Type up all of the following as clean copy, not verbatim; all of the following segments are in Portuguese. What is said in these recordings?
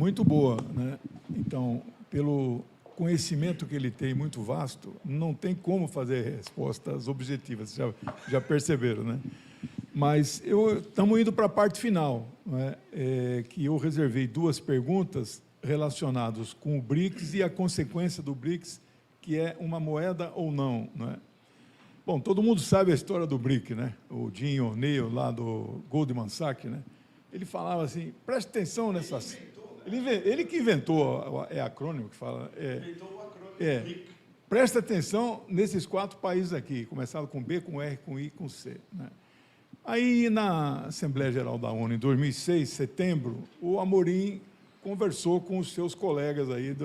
muito boa, né? Então, pelo conhecimento que ele tem muito vasto, não tem como fazer respostas objetivas, já perceberam, né? Mas estamos indo para a parte final, né? Que eu reservei 2 perguntas relacionadas com o BRICS e a consequência do BRICS, que é uma moeda ou não, né? Bom, todo mundo sabe a história do BRIC, né? O Jim O'Neill, lá do Goldman Sachs, né? Ele falava assim, preste atenção nessas... Ele que inventou, é acrônimo que fala... Inventou o acrônimo BRIC. Presta atenção nesses 4 países aqui, começaram com B, com R, com I e com C, né? Aí, na Assembleia Geral da ONU, em 2006, setembro, o Amorim conversou com os seus colegas aí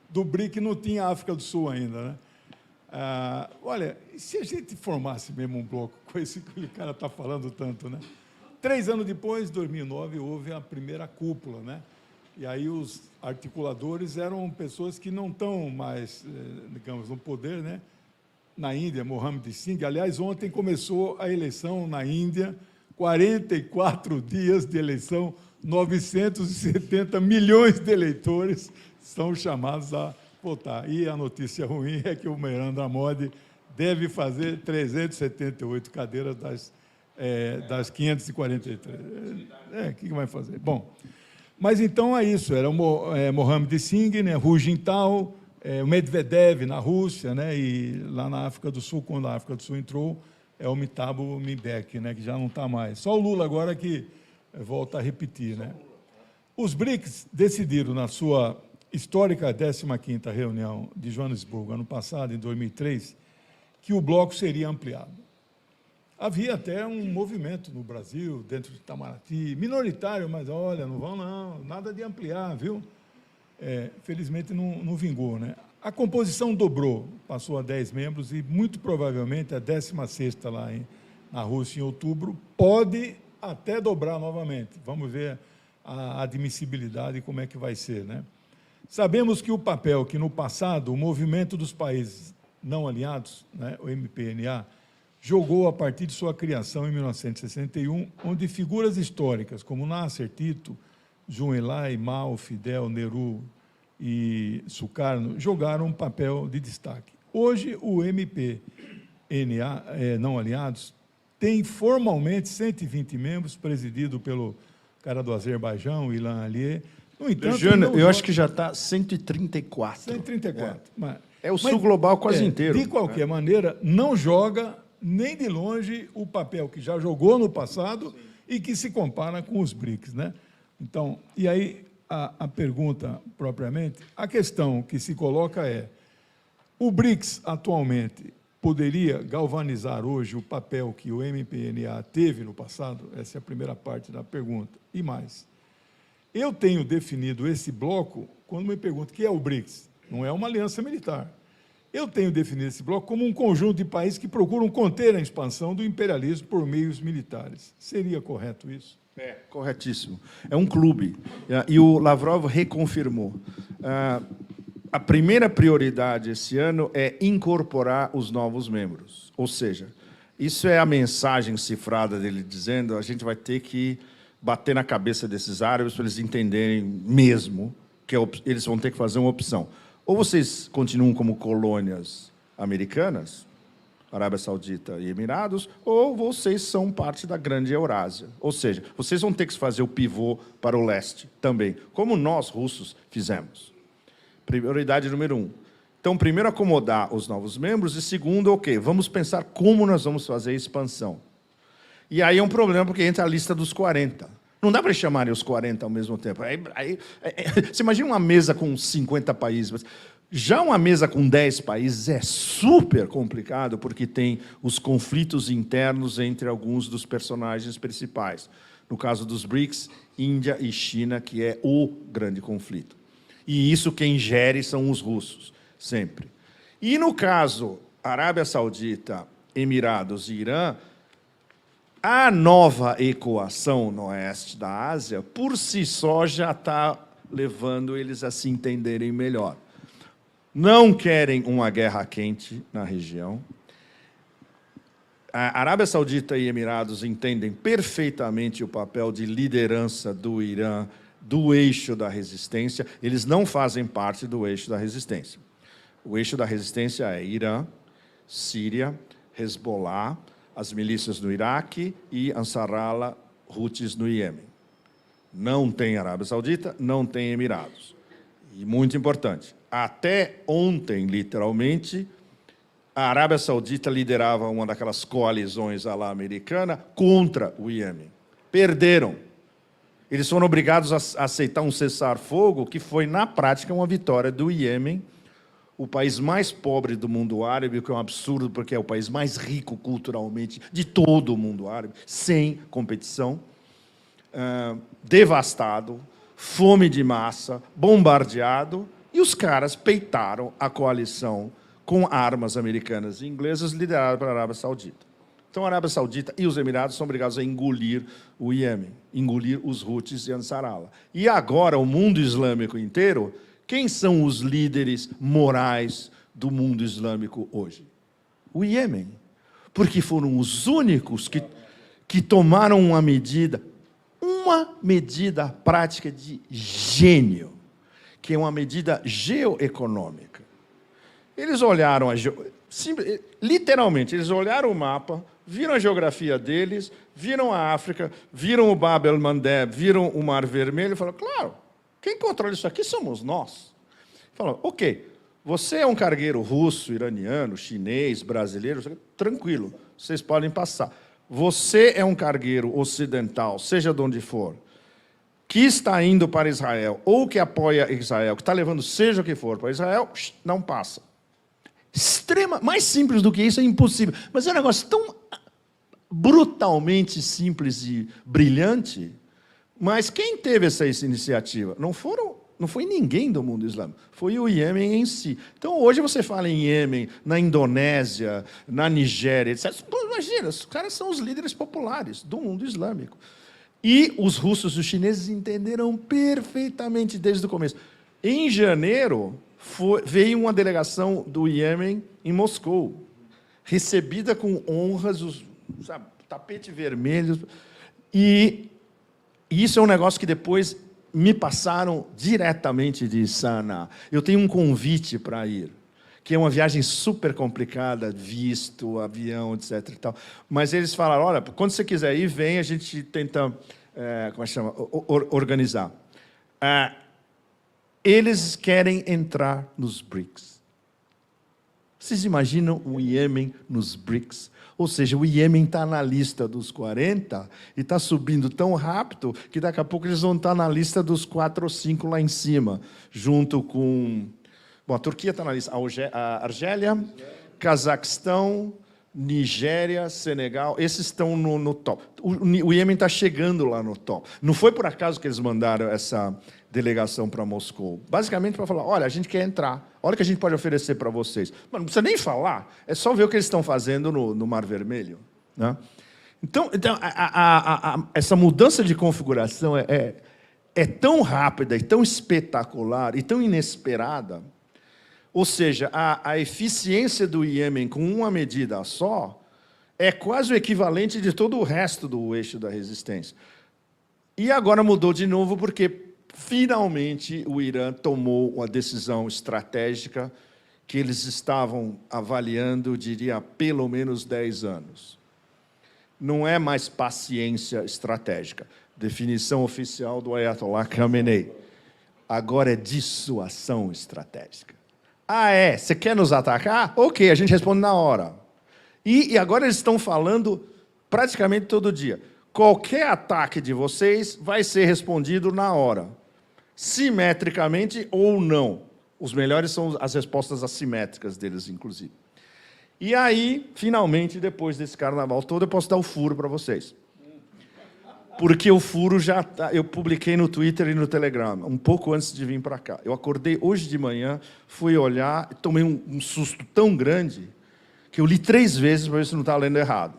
do BRIC, não tinha África do Sul ainda, né? Olha, se a gente formasse mesmo um bloco com esse que o cara está falando tanto, né? 3 anos depois, 2009, houve a primeira cúpula, né? E aí os articuladores eram pessoas que não estão mais, digamos, no poder, né? Na Índia, Mohammed Singh. Aliás, ontem começou a eleição na Índia, 44 dias de eleição, 970 milhões de eleitores são chamados a votar. E a notícia ruim é que o Narendra Modi deve fazer 378 cadeiras das 543. O que vai fazer? Bom, mas então é isso, era o Mohammed Singh, né, Hu Jintao, o Medvedev na Rússia, né, e lá na África do Sul, quando a África do Sul entrou, é o Thabo Mbeki, né, que já não está mais. Só o Lula agora que volta a repetir, né? Os BRICS decidiram, na sua histórica 15ª reunião de Joanesburgo, ano passado, em 2003, que o bloco seria ampliado. Havia até um movimento no Brasil, dentro de Itamaraty, minoritário, mas, olha, não vão não, nada de ampliar, viu? Felizmente não vingou, né? A composição dobrou, passou a 10 membros e, muito provavelmente, a 16ª lá na Rússia, em outubro, pode até dobrar novamente. Vamos ver a admissibilidade e como é que vai ser, né? Sabemos que o papel que, no passado, o Movimento dos Países Não Alinhados, né, o MPNA, jogou a partir de sua criação em 1961, onde figuras históricas como Nasser, Tito, Zhou Enlai, Mao, Fidel, Nehru e Sukarno jogaram um papel de destaque. Hoje, o MPNA, Não Alinhados, tem formalmente 120 membros, presidido pelo cara do Azerbaijão, Ilan Aliyev. No entanto, eu acho que já está 134. 134. É o sul global quase inteiro. De qualquer maneira, não joga nem de longe o papel que já jogou no passado e que se compara com os BRICS, né? Então, e aí a pergunta propriamente, a questão que se coloca é: o BRICS atualmente poderia galvanizar hoje o papel que o MPNA teve no passado? Essa é a primeira parte da pergunta. E mais, eu tenho definido esse bloco, quando me perguntam o que é o BRICS, não é uma aliança militar. Eu tenho definido esse bloco como um conjunto de países que procuram conter a expansão do imperialismo por meios militares. Seria correto isso? Corretíssimo. É um clube. E o Lavrov reconfirmou. A primeira prioridade esse ano é incorporar os novos membros. Ou seja, isso é a mensagem cifrada dele dizendo: a gente vai ter que bater na cabeça desses árabes para eles entenderem mesmo que eles vão ter que fazer uma opção. Ou vocês continuam como colônias americanas, Arábia Saudita e Emirados, ou vocês são parte da grande Eurásia. Ou seja, vocês vão ter que fazer o pivô para o leste também, como nós, russos, fizemos. Prioridade número 1. Então, primeiro, acomodar os novos membros, e segundo, ok, vamos pensar como nós vamos fazer a expansão. E aí é um problema, porque entra a lista dos 40. Não dá para chamarem os 40 ao mesmo tempo. Você imagina uma mesa com 50 países. Já uma mesa com 10 países é super complicado, porque tem os conflitos internos entre alguns dos personagens principais. No caso dos BRICS, Índia e China, que é o grande conflito. E isso quem gere são os russos, sempre. E no caso Arábia Saudita, Emirados e Irã, a nova equação no oeste da Ásia, por si só, já está levando eles a se entenderem melhor. Não querem uma guerra quente na região. A Arábia Saudita e Emirados entendem perfeitamente o papel de liderança do Irã, do eixo da resistência, eles não fazem parte do eixo da resistência. O eixo da resistência é Irã, Síria, Hezbollah, as milícias no Iraque e Ansarallah, Houthis no Iêmen. Não tem Arábia Saudita, não tem Emirados. E muito importante, até ontem, literalmente, a Arábia Saudita liderava uma daquelas coalizões à la americana contra o Iêmen. Perderam. Eles foram obrigados a aceitar um cessar-fogo que foi, na prática, uma vitória do Iêmen, o país mais pobre do mundo árabe, o que é um absurdo, porque é o país mais rico culturalmente de todo o mundo árabe, sem competição, devastado, fome de massa, bombardeado, e os caras peitaram a coalição com armas americanas e inglesas, liderada pela Arábia Saudita. Então, a Arábia Saudita e os Emirados são obrigados a engolir o Iêmen, engolir os Houthis e Ansarallah. E agora, o mundo islâmico inteiro, quem são os líderes morais do mundo islâmico hoje? O Iêmen. Porque foram os únicos que tomaram uma medida prática de gênio, que é uma medida geoeconômica. Eles olharam, literalmente, eles olharam o mapa, viram a geografia deles, viram a África, viram o Bab el-Mandeb, viram o Mar Vermelho e falaram, claro, quem controla isso aqui somos nós. Falaram, ok, você é um cargueiro russo, iraniano, chinês, brasileiro, tranquilo, vocês podem passar. Você é um cargueiro ocidental, seja de onde for, que está indo para Israel, ou que apoia Israel, que está levando seja o que for para Israel, não passa. Mais simples do que isso é impossível. Mas é um negócio tão brutalmente simples e brilhante. Mas quem teve essa iniciativa? Não foi ninguém do mundo islâmico, foi o Iêmen em si. Então, hoje você fala em Iêmen, na Indonésia, na Nigéria, etc. Pô, imagina, os caras são os líderes populares do mundo islâmico. E os russos e os chineses entenderam perfeitamente desde o começo. Em janeiro, veio uma delegação do Iêmen em Moscou, recebida com honras, tapete vermelho. E isso é um negócio que depois me passaram diretamente de Sanaa. Eu tenho um convite para ir, que é uma viagem super complicada, visto, avião, etc. E tal. Mas eles falaram, olha, quando você quiser ir, vem, a gente tenta como é que chama? Organizar. Eles querem entrar nos BRICS. Vocês imaginam o Iêmen nos BRICS? Ou seja, o Iêmen está na lista dos 40 e está subindo tão rápido que daqui a pouco eles vão estar na lista dos 4 ou 5 lá em cima, junto com... Bom, a Turquia está na lista, a Argélia, Cazaquistão, Nigéria, Senegal, esses estão no top. O Iêmen está chegando lá no top. Não foi por acaso que eles mandaram essa delegação para Moscou. Basicamente para falar, olha, a gente quer entrar, olha o que a gente pode oferecer para vocês. Mas não precisa nem falar, é só ver o que eles estão fazendo no Mar Vermelho. Né? Então essa mudança de configuração é tão rápida, e tão espetacular, e tão inesperada. Ou seja, a eficiência do Iêmen com uma medida só é quase o equivalente de todo o resto do eixo da resistência. E agora mudou de novo porque, finalmente, o Irã tomou uma decisão estratégica que eles estavam avaliando, diria, há pelo menos 10 anos. Não é mais paciência estratégica. Definição oficial do Ayatollah Khamenei. Agora é dissuasão estratégica. Ah, é? Você quer nos atacar? Ok, a gente responde na hora. E agora eles estão falando praticamente todo dia. Qualquer ataque de vocês vai ser respondido na hora. Simetricamente ou não. Os melhores são as respostas assimétricas deles, inclusive. E aí, finalmente, depois desse carnaval todo, eu posso dar o furo para vocês. Porque o furo já está... Eu publiquei no Twitter e no Telegram, um pouco antes de vir para cá. Eu acordei hoje de manhã, fui olhar, tomei um susto tão grande que eu li 3 vezes para ver se não estava lendo errado.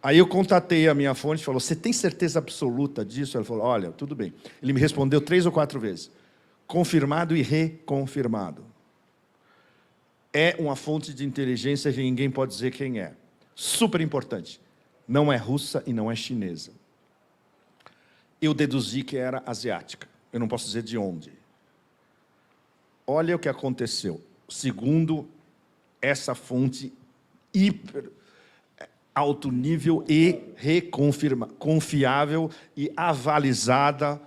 Aí eu contatei a minha fonte e falou, você tem certeza absoluta disso? Ele falou, olha, tudo bem. Ele me respondeu 3 ou 4 vezes. Confirmado e reconfirmado. É uma fonte de inteligência que ninguém pode dizer quem é. Super importante. Não é russa e não é chinesa. eu deduzi que era asiática. Eu não posso dizer de onde. Olha o que aconteceu. Segundo essa fonte hiper alto nível e confiável e avalizada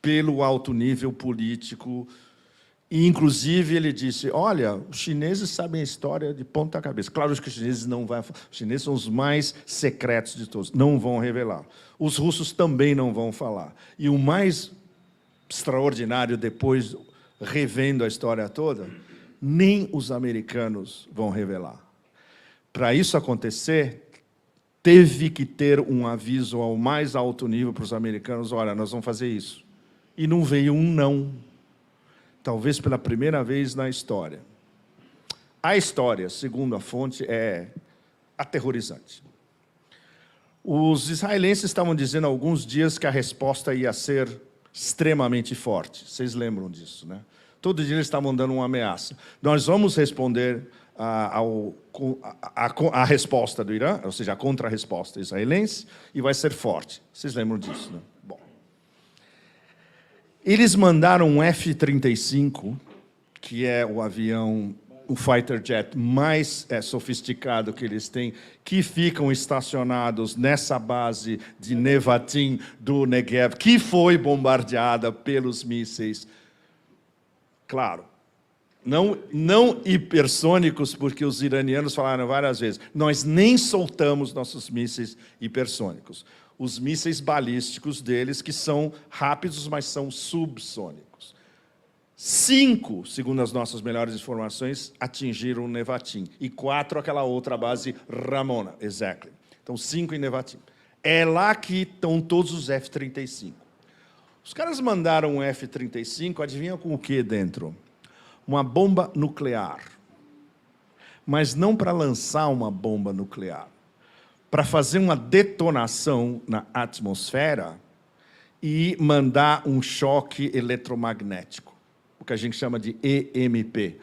pelo alto nível político. E, inclusive, ele disse, olha, os chineses sabem a história de ponta cabeça. Claro que os chineses não vão... Os chineses são os mais secretos de todos, não vão revelar. Os russos também não vão falar. E o mais extraordinário, depois, revendo a história toda, nem os americanos vão revelar. Para isso acontecer, teve que ter um aviso ao mais alto nível para os americanos, olha, nós vamos fazer isso. E não veio um não. Talvez pela primeira vez na história. A história, segundo a fonte, é aterrorizante. Os israelenses estavam dizendo há alguns dias que a resposta ia ser extremamente forte. Vocês lembram disso, né? Todo dia eles estavam dando uma ameaça. Nós vamos responder a resposta do Irã, ou seja, a contra-resposta israelense, e vai ser forte. Vocês lembram disso, né? Bom. Eles mandaram um F-35, que é o avião, o fighter jet mais sofisticado que eles têm, que ficam estacionados nessa base de Nevatim do Negev, que foi bombardeada pelos mísseis. Claro, não hipersônicos, porque os iranianos falaram várias vezes, nós nem soltamos nossos mísseis hipersônicos. Os mísseis balísticos deles, que são rápidos, mas são subsônicos. 5, segundo as nossas melhores informações, atingiram Nevatim. E 4, aquela outra base, Ramona, exactly. Então, 5 em Nevatim. É lá que estão todos os F-35. Os caras mandaram um F-35, adivinha com o que dentro? Uma bomba nuclear. Mas não para lançar uma bomba nuclear. Para fazer uma detonação na atmosfera e mandar um choque eletromagnético, o que a gente chama de EMP,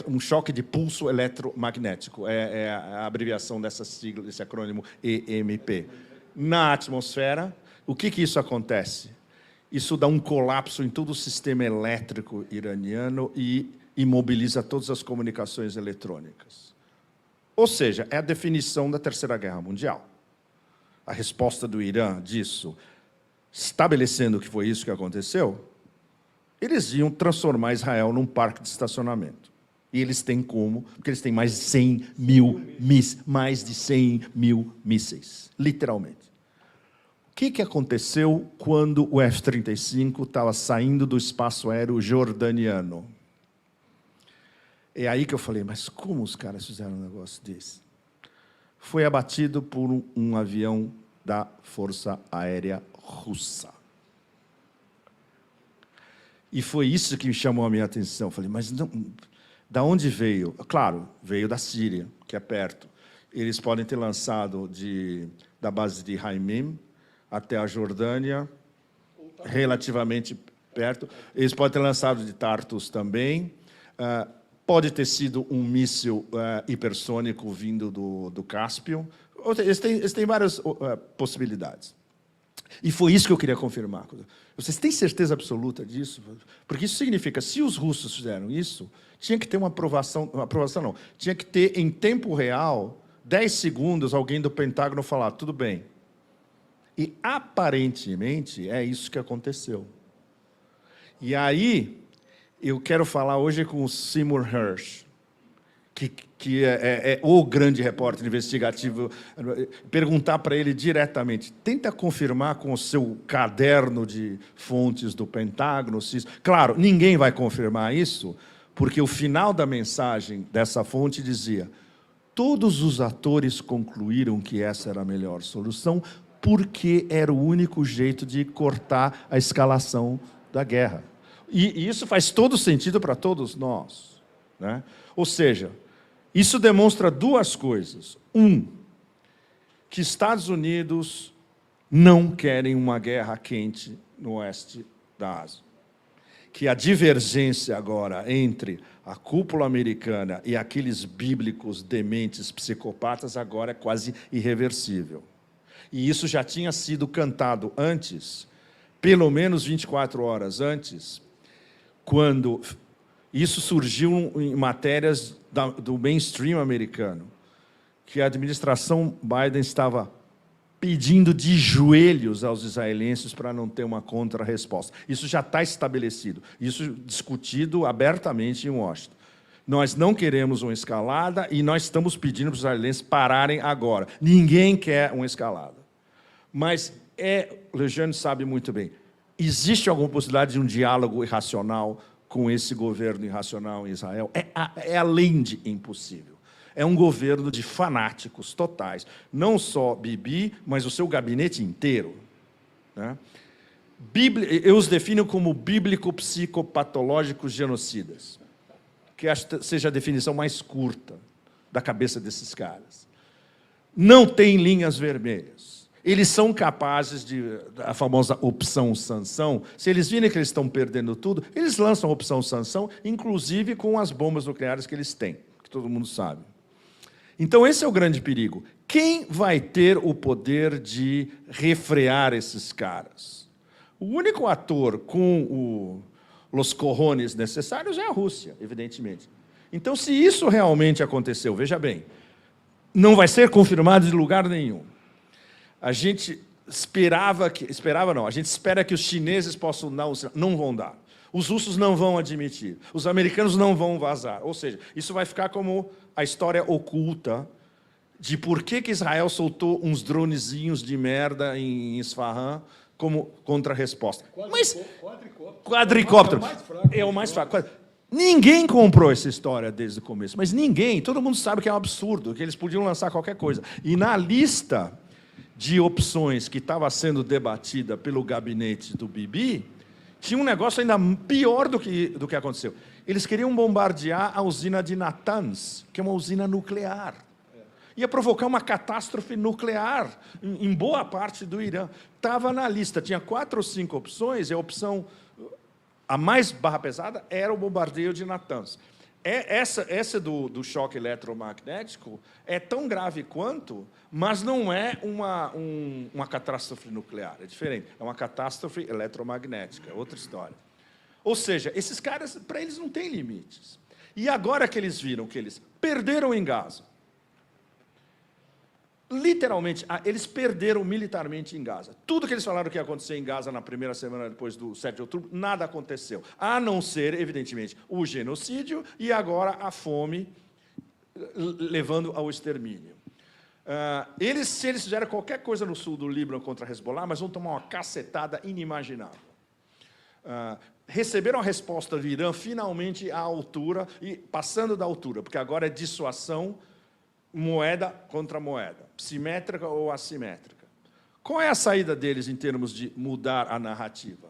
um choque de pulso eletromagnético, é a abreviação dessa sigla, desse acrônimo EMP. Na atmosfera, o que isso acontece? Isso dá um colapso em todo o sistema elétrico iraniano e imobiliza todas as comunicações eletrônicas. Ou seja, é a definição da Terceira Guerra Mundial. A resposta do Irã disso, estabelecendo que foi isso que aconteceu, eles iam transformar Israel num parque de estacionamento. E eles têm como, porque eles têm mais de 100 mil mísseis, literalmente. O que aconteceu quando o F-35 estava saindo do espaço aéreo jordaniano? É aí que eu falei, mas como os caras fizeram um negócio desse? Foi abatido por um avião da Força Aérea Russa. E foi isso que me chamou a minha atenção. Eu falei, mas não, da onde veio? Claro, veio da Síria, que é perto. Eles podem ter lançado da base de Haimim até a Jordânia, relativamente perto. Eles podem ter lançado de Tartus também. Pode ter sido um míssil hipersônico vindo do Cáspio. Eles têm várias possibilidades. E foi isso que eu queria confirmar. Vocês têm certeza absoluta disso? Porque isso significa, se os russos fizeram isso, tinha que ter uma aprovação não, tinha que ter, em tempo real, 10 segundos, alguém do Pentágono falar, tudo bem. E, aparentemente, é isso que aconteceu. E aí, eu quero falar hoje com o Seymour Hersh, que é o grande repórter investigativo, perguntar para ele diretamente, tenta confirmar com o seu caderno de fontes do Pentágono, se isso... Claro, ninguém vai confirmar isso, porque o final da mensagem dessa fonte dizia, todos os atores concluíram que essa era a melhor solução, porque era o único jeito de cortar a escalação da guerra. E isso faz todo sentido para todos nós, né? Ou seja, isso demonstra duas coisas. Que Estados Unidos não querem uma guerra quente no oeste da Ásia. Que a divergência agora entre a cúpula americana e aqueles bíblicos dementes psicopatas agora é quase irreversível. E isso já tinha sido cantado antes, pelo menos 24 horas antes, quando isso surgiu em matérias do mainstream americano, que a administração Biden estava pedindo de joelhos aos israelenses para não ter uma contra-resposta. Isso já está estabelecido, isso discutido abertamente em Washington. Nós não queremos uma escalada e nós estamos pedindo para os israelenses pararem agora. Ninguém quer uma escalada. Mas, o Lejeune sabe muito bem, existe alguma possibilidade de um diálogo irracional com esse governo irracional em Israel? É além de impossível. É um governo de fanáticos totais. Não só Bibi, mas o seu gabinete inteiro. Né? Eu os defino como bíblico-psicopatológicos genocidas, que acho que seja a definição mais curta da cabeça desses caras. Não tem linhas vermelhas. Eles são capazes a famosa opção sanção. Se eles virem que eles estão perdendo tudo, eles lançam a opção sanção, inclusive com as bombas nucleares que eles têm, que todo mundo sabe. Então, esse é o grande perigo. Quem vai ter o poder de refrear esses caras? O único ator com os cojones necessários é a Rússia, evidentemente. Então, se isso realmente aconteceu, veja bem, não vai ser confirmado de lugar nenhum. A gente a gente espera que os chineses possam dar, não vão dar. Os russos não vão admitir. Os americanos não vão vazar. Ou seja, isso vai ficar como a história oculta de por que Israel soltou uns dronezinhos de merda em Isfahan como contra-resposta. Mas quadricóptero é o mais fraco. Ninguém comprou essa história desde o começo, mas ninguém. Todo mundo sabe que é um absurdo, que eles podiam lançar qualquer coisa. E na lista de opções que estava sendo debatida pelo gabinete do Bibi, tinha um negócio ainda pior do que aconteceu. Eles queriam bombardear a usina de Natanz, que é uma usina nuclear. Ia provocar uma catástrofe nuclear em boa parte do Irã. Estava na lista, tinha 4 ou 5 opções, e a opção, a mais barra pesada, era o bombardeio de Natanz. Essa do choque eletromagnético é tão grave quanto, mas não é uma catástrofe nuclear, é diferente. É uma catástrofe eletromagnética, é outra história. Ou seja, esses caras, para eles, não tem limites. E agora que eles viram que eles perderam em Gaza, literalmente, eles perderam militarmente em Gaza. Tudo que eles falaram que ia acontecer em Gaza na primeira semana depois do 7 de outubro, nada aconteceu. A não ser, evidentemente, o genocídio e agora a fome levando ao extermínio. Se eles fizerem qualquer coisa no sul do Líbano contra Hezbollah, mas vão tomar uma cacetada inimaginável. Receberam a resposta do Irã finalmente à altura, e passando da altura, porque agora é dissuasão moeda contra moeda, simétrica ou assimétrica. Qual é a saída deles em termos de mudar a narrativa?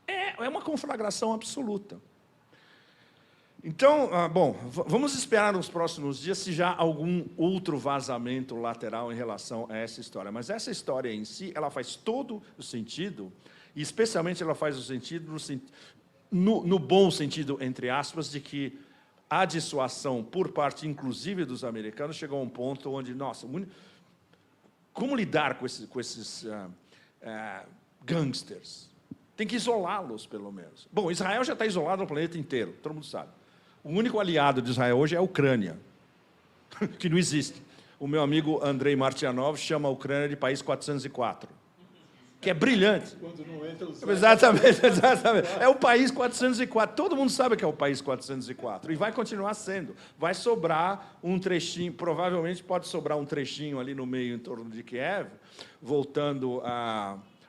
É uma conflagração absoluta. Então, bom, vamos esperar nos próximos dias se já há algum outro vazamento lateral em relação a essa história. Mas essa história em si, ela faz todo o sentido, e especialmente ela faz o sentido no bom sentido, entre aspas, de que a dissuasão por parte, inclusive, dos americanos, chegou a um ponto onde, nossa, como lidar com esses gangsters? Tem que isolá-los, pelo menos. Bom, Israel já está isolado no planeta inteiro, todo mundo sabe. O único aliado de Israel hoje é a Ucrânia, que não existe. O meu amigo Andrei Martyanov chama a Ucrânia de país 404, que é brilhante. Quando não entra o exatamente. É o país 404. Todo mundo sabe que é o país 404. E vai continuar sendo. Vai sobrar um trechinho, provavelmente pode sobrar um trechinho ali no meio, em torno de Kiev, voltando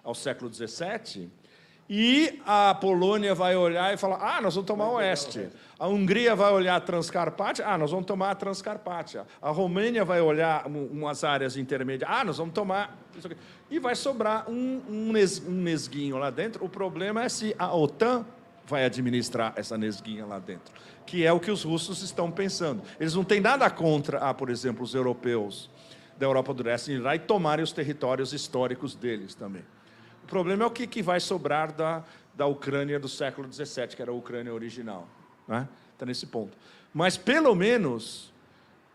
ao século XVII, e a Polônia vai olhar e falar, nós vamos tomar o Oeste. A Hungria vai olhar a Transcarpátia, nós vamos tomar a Transcarpátia. A Romênia vai olhar umas áreas intermédias, nós vamos tomar... E vai sobrar um nesguinho lá dentro. O problema é se a OTAN vai administrar essa nesguinha lá dentro, que é o que os russos estão pensando. Eles não têm nada contra, por exemplo, os europeus da Europa do Leste irem lá e tomarem os territórios históricos deles também. O problema é o que vai sobrar da Ucrânia do século XVII, que era a Ucrânia original. Está nesse ponto. Mas, pelo menos,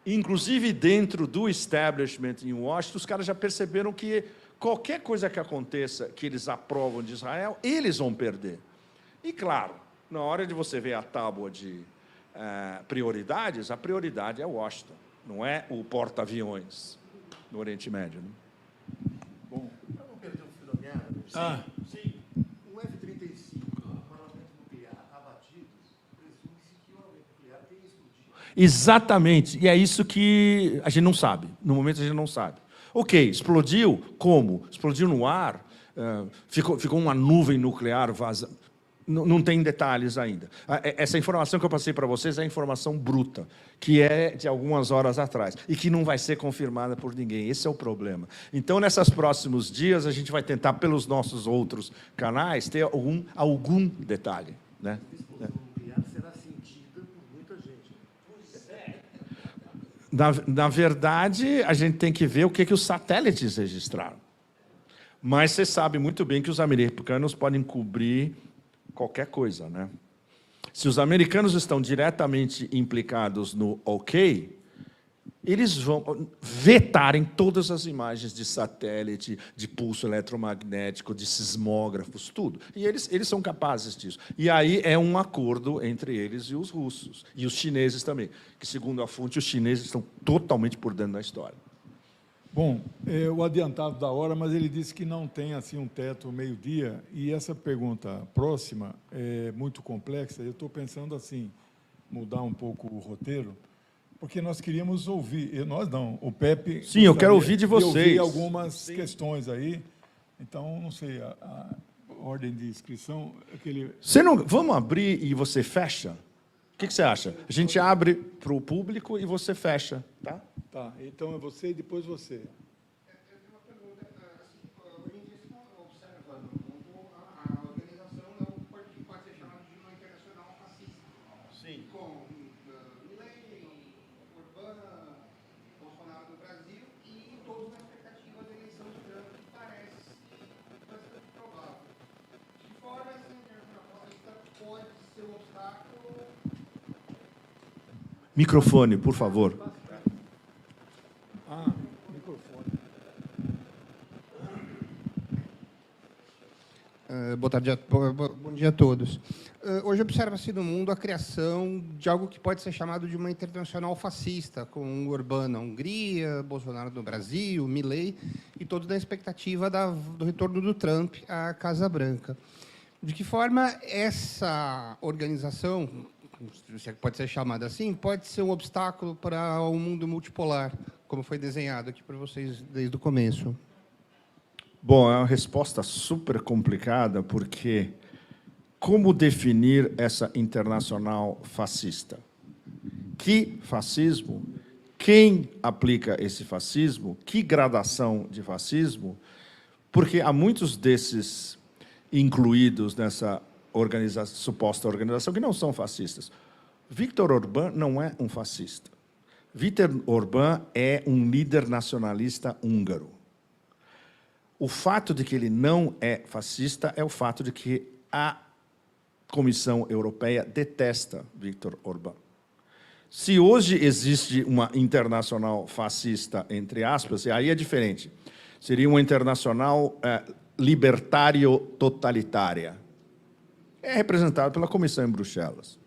Inclusive, dentro do establishment em Washington, os caras já perceberam que qualquer coisa que aconteça, que eles aprovam de Israel, eles vão perder. E, claro, na hora de você ver a tábua de prioridades, a prioridade é Washington, não é o porta-aviões no Oriente Médio. Né? Bom. Para não perder o fio da meada, Sim. um F-35, um armamento nuclear abatido, presume-se que o armamento nuclear tenha explodido. Exatamente, e é isso que a gente não sabe. No momento, a gente não sabe. Ok, explodiu, como? Explodiu no ar, ficou uma nuvem nuclear vazando. Não tem detalhes ainda. Essa informação que eu passei para vocês é a informação bruta, que é de algumas horas atrás, e que não vai ser confirmada por ninguém. Esse é o problema. Então, nesses próximos dias, a gente vai tentar, pelos nossos outros canais, ter algum detalhe. Né? A explosão nuclear será sentida por muita gente. Pois é. Na verdade, a gente tem que ver o que os satélites registraram. Mas você sabe muito bem que os americanos podem cobrir qualquer coisa, né? Se os americanos estão diretamente implicados no OK, eles vão vetarem todas as imagens de satélite, de pulso eletromagnético, de sismógrafos, tudo. E eles são capazes disso. E aí é um acordo entre eles e os russos. E os chineses também, que, segundo a fonte, os chineses estão totalmente por dentro da história. Bom, o adiantado da hora, mas ele disse que não tem assim um teto meio-dia, e essa pergunta próxima é muito complexa. Eu estou pensando assim, mudar um pouco o roteiro, porque nós queríamos ouvir, nós não, o Pepe... Sim, eu quero ouvir de vocês. Ouvir algumas questões aí, então, não sei, a ordem de inscrição... Vamos abrir e você fecha? O que você acha? A gente abre para o público e você fecha, tá? Tá, então é você e depois você. Eu tenho uma pergunta. Hoje em dia, você observa no mundo a organização pode ser chamada de uma internacional fascista. Sim. Com Milei, Orbán, Bolsonaro no Brasil e todos na expectativa da eleição de Trump, que parece bastante provável. De que forma essa internacional fascista pode ser um obstáculo? Microfone, por favor. Bom dia a todos. Hoje observa-se no mundo a criação de algo que pode ser chamado de uma internacional fascista, com Orbán na Hungria, Bolsonaro no Brasil, Milei, e todos na expectativa do retorno do Trump à Casa Branca. De que forma essa organização, se pode ser chamada assim, pode ser um obstáculo para o mundo multipolar, como foi desenhado aqui para vocês desde o começo? Bom, é uma resposta super complicada, porque como definir essa internacional fascista? Que fascismo? Quem aplica esse fascismo? Que gradação de fascismo? Porque há muitos desses incluídos nessa suposta organização que não são fascistas. Viktor Orbán não é um fascista. Viktor Orbán é um líder nacionalista húngaro. O fato de que ele não é fascista é o fato de que a Comissão Europeia detesta Viktor Orbán. Se hoje existe uma internacional fascista, entre aspas, e aí é diferente, seria uma internacional libertário-totalitária. É representado pela Comissão em Bruxelas.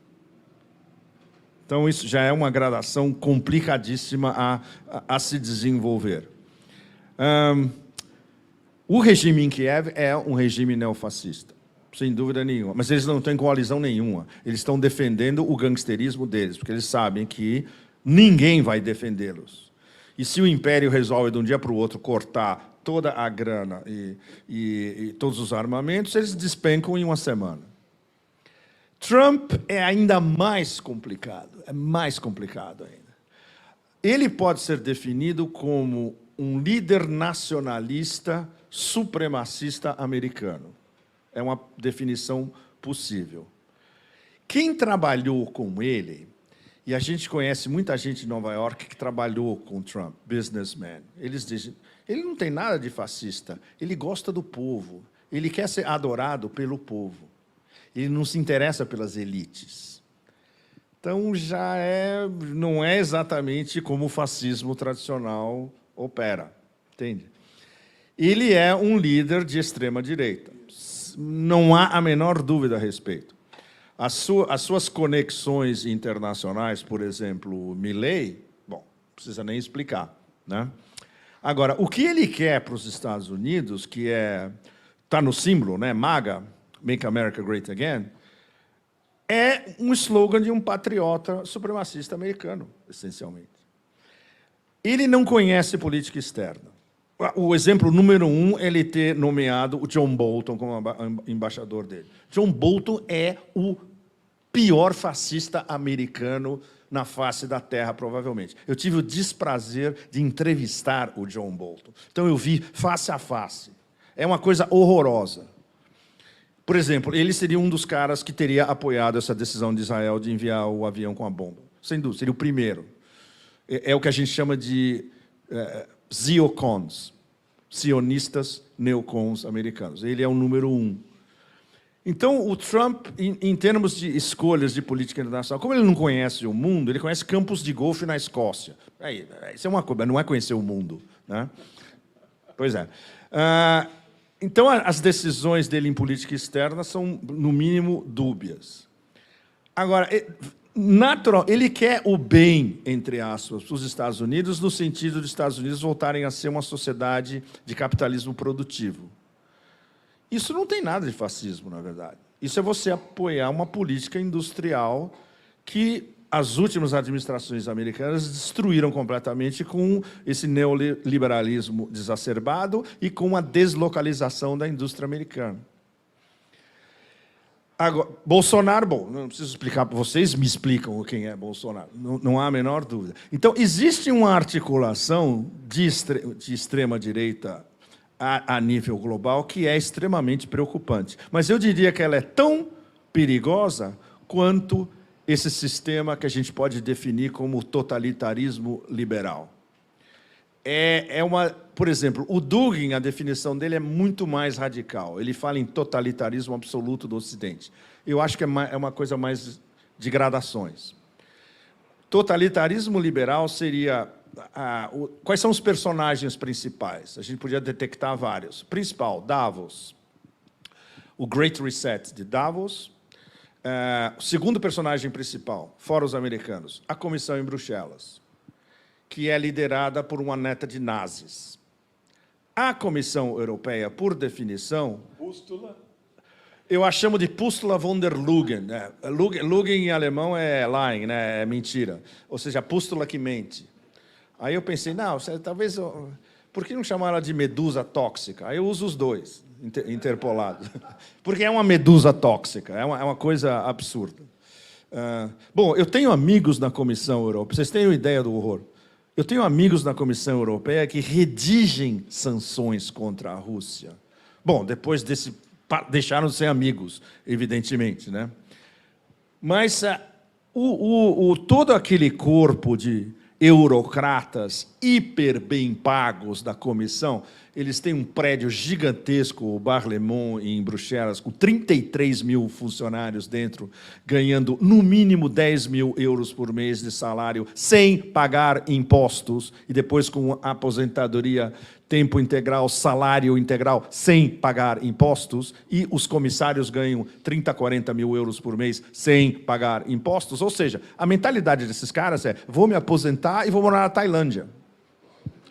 Então, isso já é uma gradação complicadíssima a se desenvolver. O regime em Kiev é um regime neofascista, sem dúvida nenhuma, mas eles não têm coalizão nenhuma. Eles estão defendendo o gangsterismo deles, porque eles sabem que ninguém vai defendê-los. E se o Império resolve, de um dia para o outro, cortar toda a grana e todos os armamentos, eles despencam em uma semana. Trump é ainda mais complicado ainda. Ele pode ser definido como um líder nacionalista supremacista americano. É uma definição possível. Quem trabalhou com ele, e a gente conhece muita gente em Nova York que trabalhou com Trump, businessman, eles dizem, ele não tem nada de fascista, ele gosta do povo, ele quer ser adorado pelo povo, ele não se interessa pelas elites. Então, não é exatamente como o fascismo tradicional opera, entende? Ele é um líder de extrema-direita. Não há a menor dúvida a respeito. As suas conexões internacionais, por exemplo, Milley, bom, não precisa nem explicar, né? Agora, o que ele quer para os Estados Unidos, que está no símbolo, né, MAGA, Make America Great Again, é um slogan de um patriota supremacista americano, essencialmente. Ele não conhece política externa. O exemplo número 1 é ele ter nomeado o John Bolton como embaixador dele. John Bolton é o pior fascista americano na face da Terra, provavelmente. Eu tive o desprazer de entrevistar o John Bolton. Então, eu vi face a face. É uma coisa horrorosa. Por exemplo, ele seria um dos caras que teria apoiado essa decisão de Israel de enviar o avião com a bomba. Sem dúvida, seria o primeiro. É o que a gente chama de ziocons, sionistas neocons americanos. Ele é o número 1. Então, o Trump, em termos de escolhas de política internacional, como ele não conhece o mundo, ele conhece campos de golfe na Escócia. Isso é uma coisa, não é conhecer o mundo, né? Pois é. Então, as decisões dele em política externa são, no mínimo, dúbias. Agora, ele quer o bem, entre aspas, para os Estados Unidos, no sentido de os Estados Unidos voltarem a ser uma sociedade de capitalismo produtivo. Isso não tem nada de fascismo, na verdade. Isso é você apoiar uma política industrial que as últimas administrações americanas destruíram completamente com esse neoliberalismo exacerbado e com a deslocalização da indústria americana. Agora, Bolsonaro, bom, não preciso explicar para vocês, me explicam quem é Bolsonaro, não há a menor dúvida. Então, existe uma articulação de extrema-direita a nível global que é extremamente preocupante. Mas eu diria que ela é tão perigosa quanto esse sistema que a gente pode definir como totalitarismo liberal. Por exemplo, o Dugin, a definição dele é muito mais radical. Ele fala em totalitarismo absoluto do Ocidente. Eu acho que é uma coisa mais de gradações. Totalitarismo liberal seria... quais são os personagens principais? A gente podia detectar vários. Principal, Davos. O Great Reset de Davos. O segundo personagem principal, fora os americanos, a Comissão em Bruxelas, que é liderada por uma neta de nazis. A Comissão Europeia, por definição... Pústula. Eu a chamo de Pústula von der Lugen. Né? Lugen em alemão é lying, né? É mentira. Ou seja, a pústula que mente. Aí eu pensei, não, talvez... Por que não chamar ela de medusa tóxica? Aí eu uso os dois, interpolados. Porque é uma medusa tóxica, é uma coisa absurda. Bom, eu tenho amigos na Comissão Europeia, vocês têm uma ideia do horror. Eu tenho amigos na Comissão Europeia que redigem sanções contra a Rússia. Bom, depois deixaram de ser amigos, evidentemente, né? Mas todo aquele corpo de eurocratas hiper bem pagos da comissão, eles têm um prédio gigantesco, o Bar-Lemont, em Bruxelas, com 33 mil funcionários dentro, ganhando no mínimo 10 mil euros por mês de salário, sem pagar impostos, e depois com aposentadoria, tempo integral, salário integral, sem pagar impostos, e os comissários ganham 30, 40 mil euros por mês sem pagar impostos. Ou seja, a mentalidade desses caras é: vou me aposentar e vou morar na Tailândia.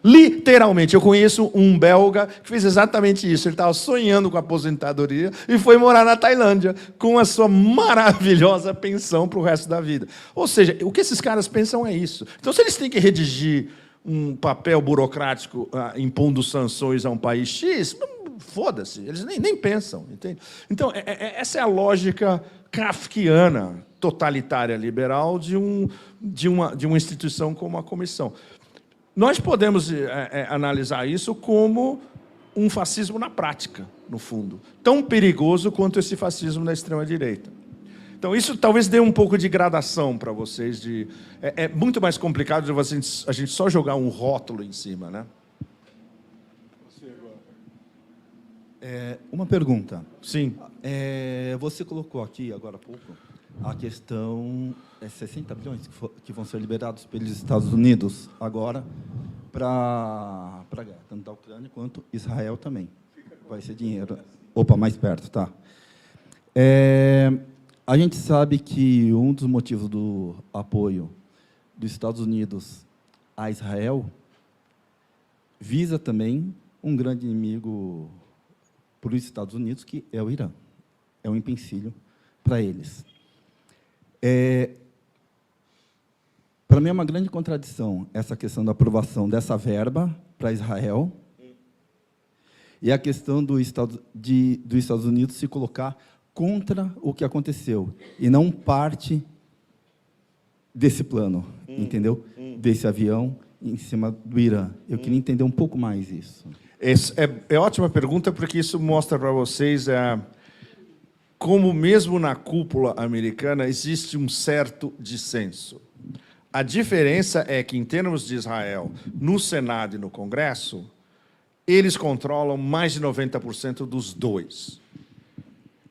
Literalmente, eu conheço um belga que fez exatamente isso. Ele estava sonhando com a aposentadoria e foi morar na Tailândia com a sua maravilhosa pensão para o resto da vida. Ou seja, o que esses caras pensam é isso. Então, se eles têm que redigir um papel burocrático impondo sanções a um país X, foda-se, eles nem pensam, entende? Então, essa é a lógica kafkiana, totalitária, liberal, de uma instituição como a Comissão. Nós podemos analisar isso como um fascismo na prática, no fundo, tão perigoso quanto esse fascismo da extrema-direita. Então, isso talvez dê um pouco de gradação para vocês. É muito mais complicado de a gente só jogar um rótulo em cima, né? Uma pergunta. Sim. Você colocou aqui, agora há pouco, A questão é 60 bilhões que vão ser liberados pelos Estados Unidos agora para a guerra, tanto da Ucrânia quanto Israel também. Vai ser dinheiro. Opa, mais perto, tá. A gente sabe que um dos motivos do apoio dos Estados Unidos a Israel visa também um grande inimigo para os Estados Unidos, que é o Irã. É um empecilho para eles. Para mim é uma grande contradição essa questão da aprovação dessa verba para Israel e a questão dos Estados Unidos se colocar contra o que aconteceu e não parte desse plano, entendeu? Desse avião em cima do Irã. Eu queria entender um pouco mais isso. É ótima pergunta, porque isso mostra para vocês como, mesmo na cúpula americana, existe um certo dissenso. A diferença é que, em termos de Israel, no Senado e no Congresso, eles controlam mais de 90% dos dois.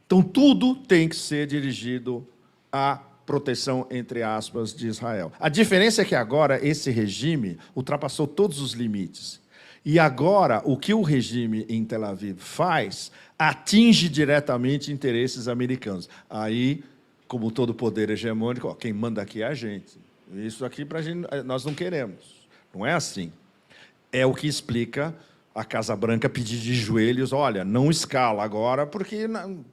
Então, tudo tem que ser dirigido à proteção, entre aspas, de Israel. A diferença é que agora esse regime ultrapassou todos os limites. E agora, o que o regime em Tel Aviv faz atinge diretamente interesses americanos. Aí, como todo poder hegemônico, quem manda aqui é a gente. Isso aqui nós não queremos. Não é assim. É o que explica a Casa Branca pedir de joelhos, olha, não escala agora, porque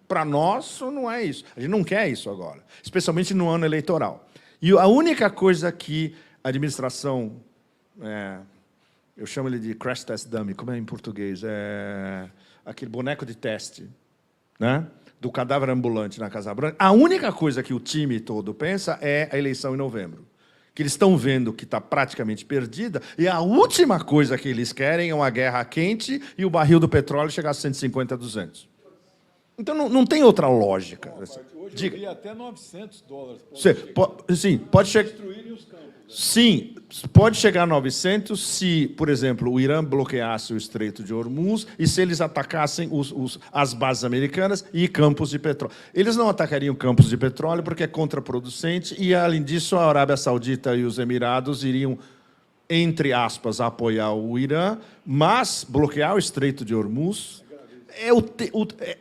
para nós não é isso. A gente não quer isso agora, especialmente no ano eleitoral. E a única coisa que a administração, eu chamo ele de crash test dummy, como é em português? Aquele boneco de teste, né? Do cadáver ambulante na Casa Branca. A única coisa que o time todo pensa é a eleição em novembro. Que eles estão vendo que está praticamente perdida, e a última coisa que eles querem é uma guerra quente e o barril do petróleo chegar a 150, 200. Então, não tem outra lógica. Hoje Diga. eu vi até $900. Sim, pode chegar. Destruírem os campos. Sim, pode chegar a 900 se, por exemplo, o Irã bloqueasse o Estreito de Hormuz e se eles atacassem as bases americanas e campos de petróleo. Eles não atacariam campos de petróleo porque é contraproducente e, além disso, a Arábia Saudita e os Emirados iriam, entre aspas, apoiar o Irã, mas bloquear o Estreito de Hormuz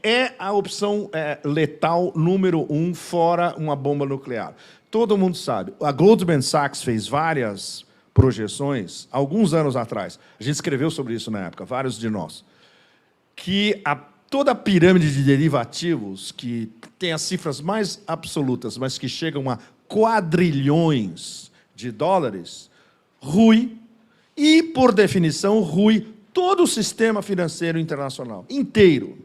é a opção letal número 1, fora uma bomba nuclear. Todo mundo sabe. A Goldman Sachs fez várias projeções, alguns anos atrás. A gente escreveu sobre isso na época, vários de nós. Que toda a pirâmide de derivativos, que tem as cifras mais absolutas, mas que chegam a quadrilhões de dólares, rui, e, por definição, rui todo o sistema financeiro internacional, inteiro.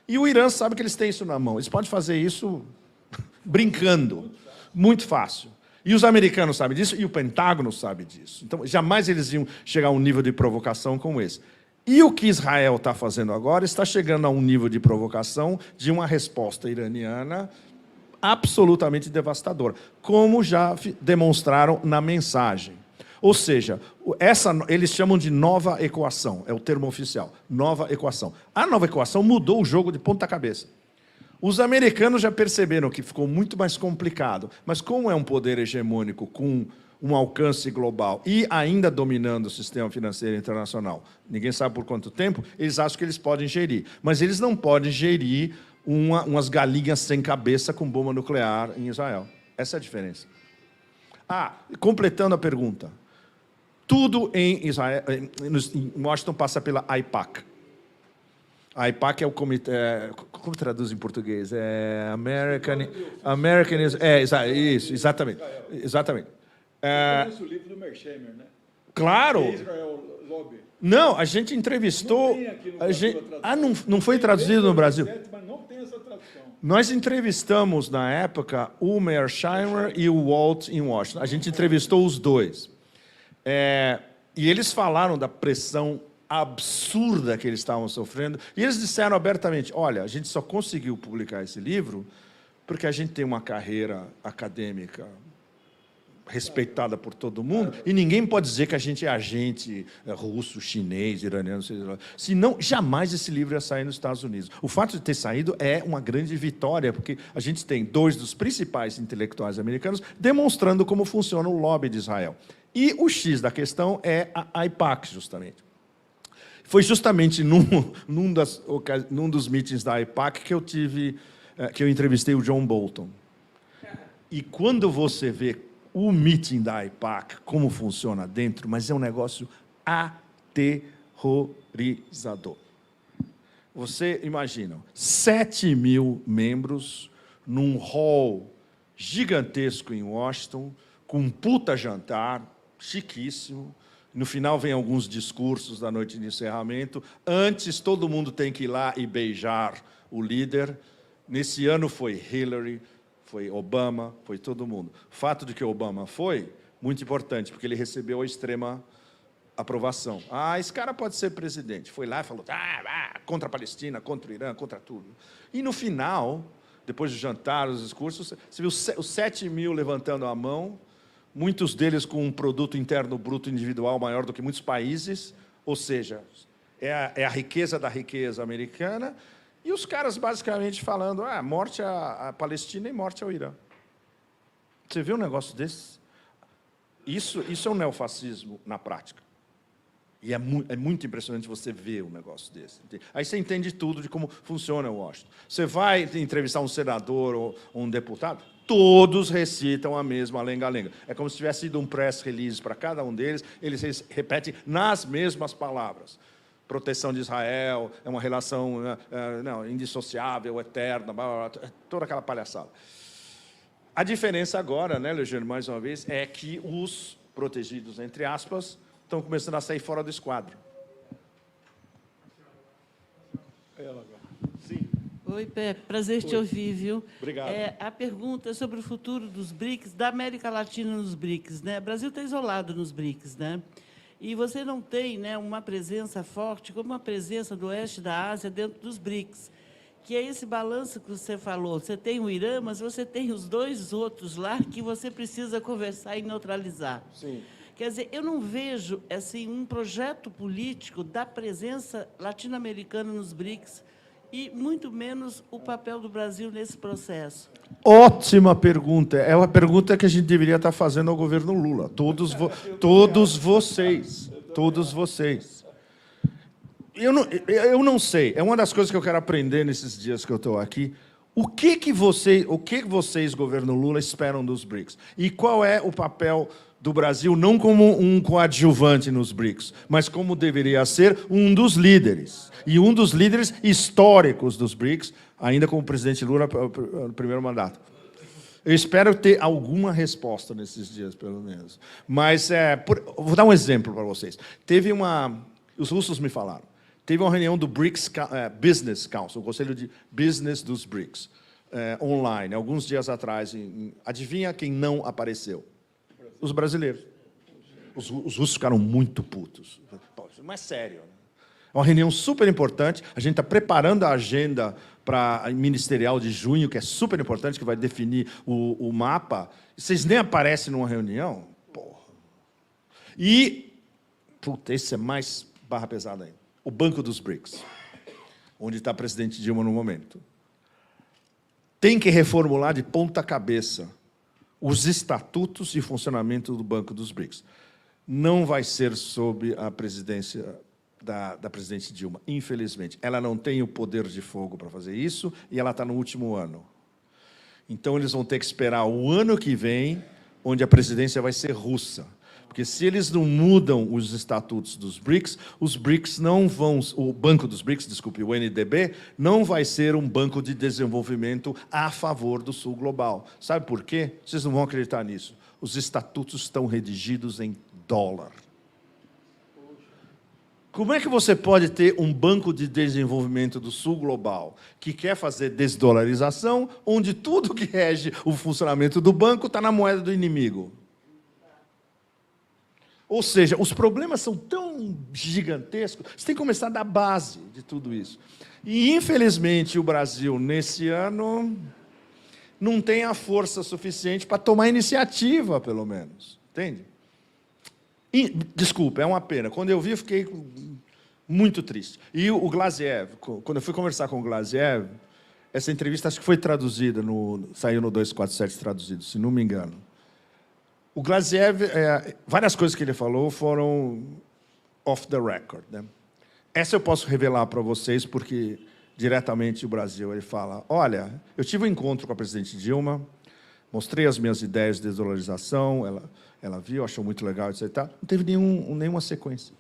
E o Irã sabe que eles têm isso na mão. Eles podem fazer isso brincando. Muito fácil. E os americanos sabem disso, e o Pentágono sabe disso. Então, jamais eles iam chegar a um nível de provocação como esse. E o que Israel está fazendo agora está chegando a um nível de provocação de uma resposta iraniana absolutamente devastadora, como já demonstraram na mensagem. Ou seja, eles chamam de nova equação, é o termo oficial, nova equação. A nova equação mudou o jogo de ponta cabeça. Os americanos já perceberam que ficou muito mais complicado, mas como é um poder hegemônico com um alcance global e ainda dominando o sistema financeiro internacional, ninguém sabe por quanto tempo, eles acham que eles podem gerir. Mas eles não podem gerir umas galinhas sem cabeça com bomba nuclear em Israel. Essa é a diferença. Completando a pergunta. Tudo em Israel, em Washington passa pela AIPAC. A AIPAC é o comitê... como traduz em português? Isso, exatamente. Exatamente. Conhece o livro do Mersheimer, né? Claro. Israel Lobby. Não, a gente entrevistou... Não tem aqui no Brasil a tradução. Não foi traduzido no Brasil? Mas não tem essa tradução. Nós entrevistamos, na época, o Mersheimer e o Walt em Washington. A gente entrevistou os dois. E eles falaram da pressão absurda que eles estavam sofrendo, e eles disseram abertamente, olha, a gente só conseguiu publicar esse livro porque a gente tem uma carreira acadêmica respeitada por todo mundo, e ninguém pode dizer que a gente é agente russo, chinês, iraniano, sei lá. Senão, jamais esse livro ia sair nos Estados Unidos. O fato de ter saído é uma grande vitória, porque a gente tem 2 dos principais intelectuais americanos demonstrando como funciona o lobby de Israel. E o X da questão é a AIPAC, justamente. Foi justamente num dos meetings da AIPAC que eu entrevistei o John Bolton. E quando você vê o meeting da AIPAC, como funciona dentro, mas é um negócio aterrorizador. Você imagina, 7.000 membros num hall gigantesco em Washington, com um puta jantar, chiquíssimo. No final vem alguns discursos da noite de encerramento. Antes, todo mundo tem que ir lá e beijar o líder. Nesse ano foi Hillary, foi Obama, foi todo mundo. O fato de que Obama foi, muito importante, porque ele recebeu a extrema aprovação. Esse cara pode ser presidente. Foi lá e falou contra a Palestina, contra o Irã, contra tudo. E, no final, depois do jantar, os discursos, você viu os 7.000 levantando a mão, muitos deles com um produto interno bruto individual maior do que muitos países, ou seja, é a riqueza da riqueza americana, e os caras basicamente falando, morte à Palestina e morte ao Irã. Você vê um negócio desse? Isso é um neofascismo na prática. E é muito impressionante você ver um negócio desse. Aí você entende tudo de como funciona o Washington. Você vai entrevistar um senador ou um deputado, todos recitam a mesma lenga-lenga. É como se tivesse sido um press release para cada um deles, eles repetem nas mesmas palavras. Proteção de Israel, é uma relação indissociável, eterna, blá, blá, blá, toda aquela palhaçada. A diferença agora, né, Legiane, mais uma vez, é que os protegidos, entre aspas, estão começando a sair fora do esquadro. Sim. Oi, Pepe, prazer te ouvir, viu? Obrigado. A pergunta é sobre o futuro dos BRICS, da América Latina nos BRICS, né? O Brasil está isolado nos BRICS, né? E você não tem, né, uma presença forte, como a presença do oeste da Ásia dentro dos BRICS, que é esse balanço que você falou. Você tem o Irã, mas você tem os 2 outros lá que você precisa conversar e neutralizar. Sim. Quer dizer, eu não vejo assim, um projeto político da presença latino-americana nos BRICS e, muito menos, o papel do Brasil nesse processo. Ótima pergunta. É uma pergunta que a gente deveria estar fazendo ao governo Lula. Todos vocês. Eu não sei. É uma das coisas que eu quero aprender nesses dias que eu estou aqui. O que vocês, governo Lula, esperam dos BRICS? E qual é o papel do Brasil, não como um coadjuvante nos BRICS, mas como deveria ser um dos líderes, e um dos líderes históricos dos BRICS, ainda como presidente Lula no primeiro mandato. Eu espero ter alguma resposta nesses dias, pelo menos. Mas, vou dar um exemplo para vocês. Os russos me falaram, teve uma reunião do BRICS Business Council, o Conselho de Business dos BRICS, online, alguns dias atrás. Adivinha quem não apareceu? Os brasileiros. Os russos ficaram muito putos. Isso não é sério. É uma reunião super importante. A gente está preparando a agenda para a ministerial de junho, que é super importante, que vai definir o mapa. Vocês nem aparecem numa reunião? Porra. E, esse é mais barra pesada ainda. O Banco dos BRICS, onde está a presidente Dilma no momento. Tem que reformular de ponta cabeça os estatutos e funcionamento do Banco dos BRICS. Não vai ser sob a presidência da presidente Dilma, infelizmente. Ela não tem o poder de fogo para fazer isso e ela está no último ano. Então, eles vão ter que esperar o ano que vem, onde a presidência vai ser russa. Porque se eles não mudam os estatutos dos BRICS, os BRICS não vão... O Banco dos BRICS, desculpe, o NDB, não vai ser um banco de desenvolvimento a favor do Sul Global. Sabe por quê? Vocês não vão acreditar nisso. Os estatutos estão redigidos em dólar. Como é que você pode ter um banco de desenvolvimento do Sul Global que quer fazer desdolarização, onde tudo que rege o funcionamento do banco está na moeda do inimigo? Ou seja, os problemas são tão gigantescos, você tem que começar da base de tudo isso. E, infelizmente, o Brasil, nesse ano, não tem a força suficiente para tomar iniciativa, pelo menos. Entende? Desculpa, é uma pena. Quando eu vi, eu fiquei muito triste. E o Glaziev, quando eu fui conversar com o Glaziev, essa entrevista acho que foi traduzida, saiu no 247 traduzido, se não me engano. O Glaziev, várias coisas que ele falou foram off the record, né? Essa eu posso revelar para vocês, porque diretamente o Brasil, ele fala, olha, eu tive um encontro com a presidente Dilma, mostrei as minhas ideias de desdolarização, ela viu, achou muito legal, etc. Não teve nenhuma sequência.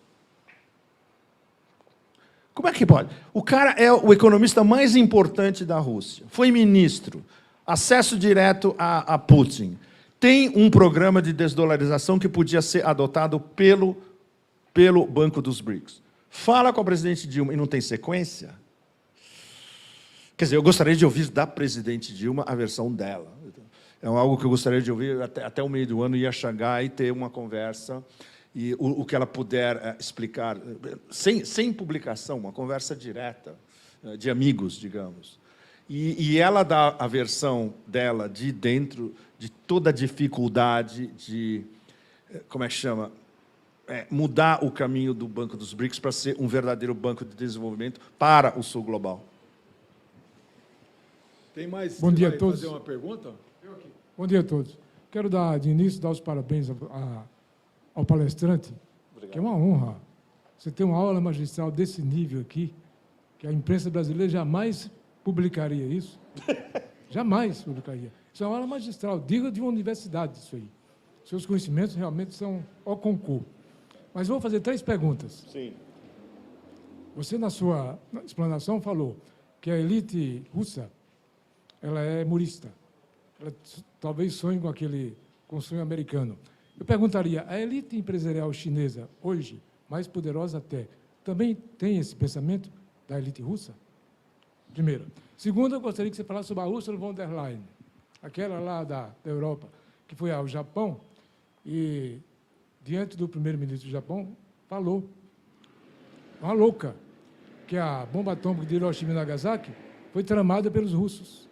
Como é que pode? O cara é o economista mais importante da Rússia, foi ministro, acesso direto a Putin, tem um programa de desdolarização que podia ser adotado pelo Banco dos BRICS. Fala com a presidente Dilma e não tem sequência? Quer dizer, eu gostaria de ouvir da presidente Dilma a versão dela. É algo que eu gostaria de ouvir até o meio do ano, ir a Xangai e ter uma conversa, e o que ela puder explicar, sem publicação, uma conversa direta, de amigos, digamos. E ela dá a versão dela de dentro de toda a dificuldade de, como é que chama, mudar o caminho do Banco dos BRICS para ser um verdadeiro banco de desenvolvimento para o Sul global. Tem mais? Bom dia a todos. Fazer uma pergunta? Bom dia a todos. Quero de início dar os parabéns ao palestrante, que é uma honra. Você ter uma aula magistral desse nível aqui, que a imprensa brasileira jamais publicaria isso. Jamais publicaria. Isso é uma aula magistral, diga de uma universidade isso aí. Seus conhecimentos realmente são ao concurso. Mas vou fazer 3 perguntas. Sim. Você, na sua explanação, falou que a elite russa ela é murista. Ela talvez sonhe com o sonho americano. Eu perguntaria, a elite empresarial chinesa, hoje, mais poderosa até, também tem esse pensamento da elite russa? Primeiro. Segundo, eu gostaria que você falasse sobre a Ursula von der Leyen, aquela lá da Europa, que foi ao Japão e, diante do primeiro-ministro do Japão, falou, uma louca, que a bomba atômica de Hiroshima e Nagasaki foi tramada pelos russos,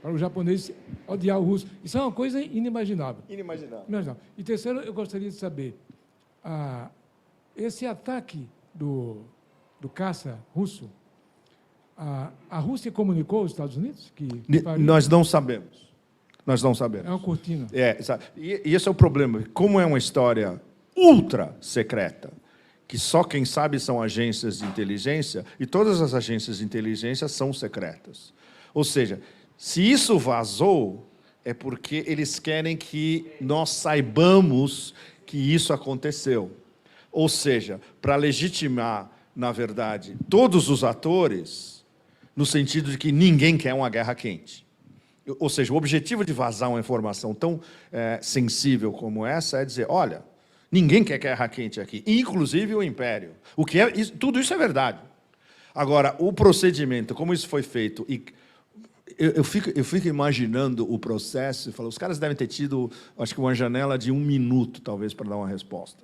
para os japoneses odiar o russo. Isso é uma coisa inimaginável. Inimaginável. E terceiro, eu gostaria de saber, esse ataque do caça russo, a Rússia comunicou aos Estados Unidos? Nós não sabemos. Nós não sabemos. É uma cortina. E esse é o problema. Como é uma história ultra secreta, que só quem sabe são agências de inteligência, e todas as agências de inteligência são secretas. Ou seja, se isso vazou, é porque eles querem que nós saibamos que isso aconteceu. Ou seja, para legitimar, na verdade, todos os atores, no sentido de que ninguém quer uma guerra quente. Ou seja, o objetivo de vazar uma informação tão sensível como essa é dizer, olha, ninguém quer guerra quente aqui, inclusive o Império. Tudo isso é verdade. Agora, o procedimento, como isso foi feito, e eu fico imaginando o processo e falo, os caras devem ter tido, acho que uma janela de 1 minuto, talvez, para dar uma resposta.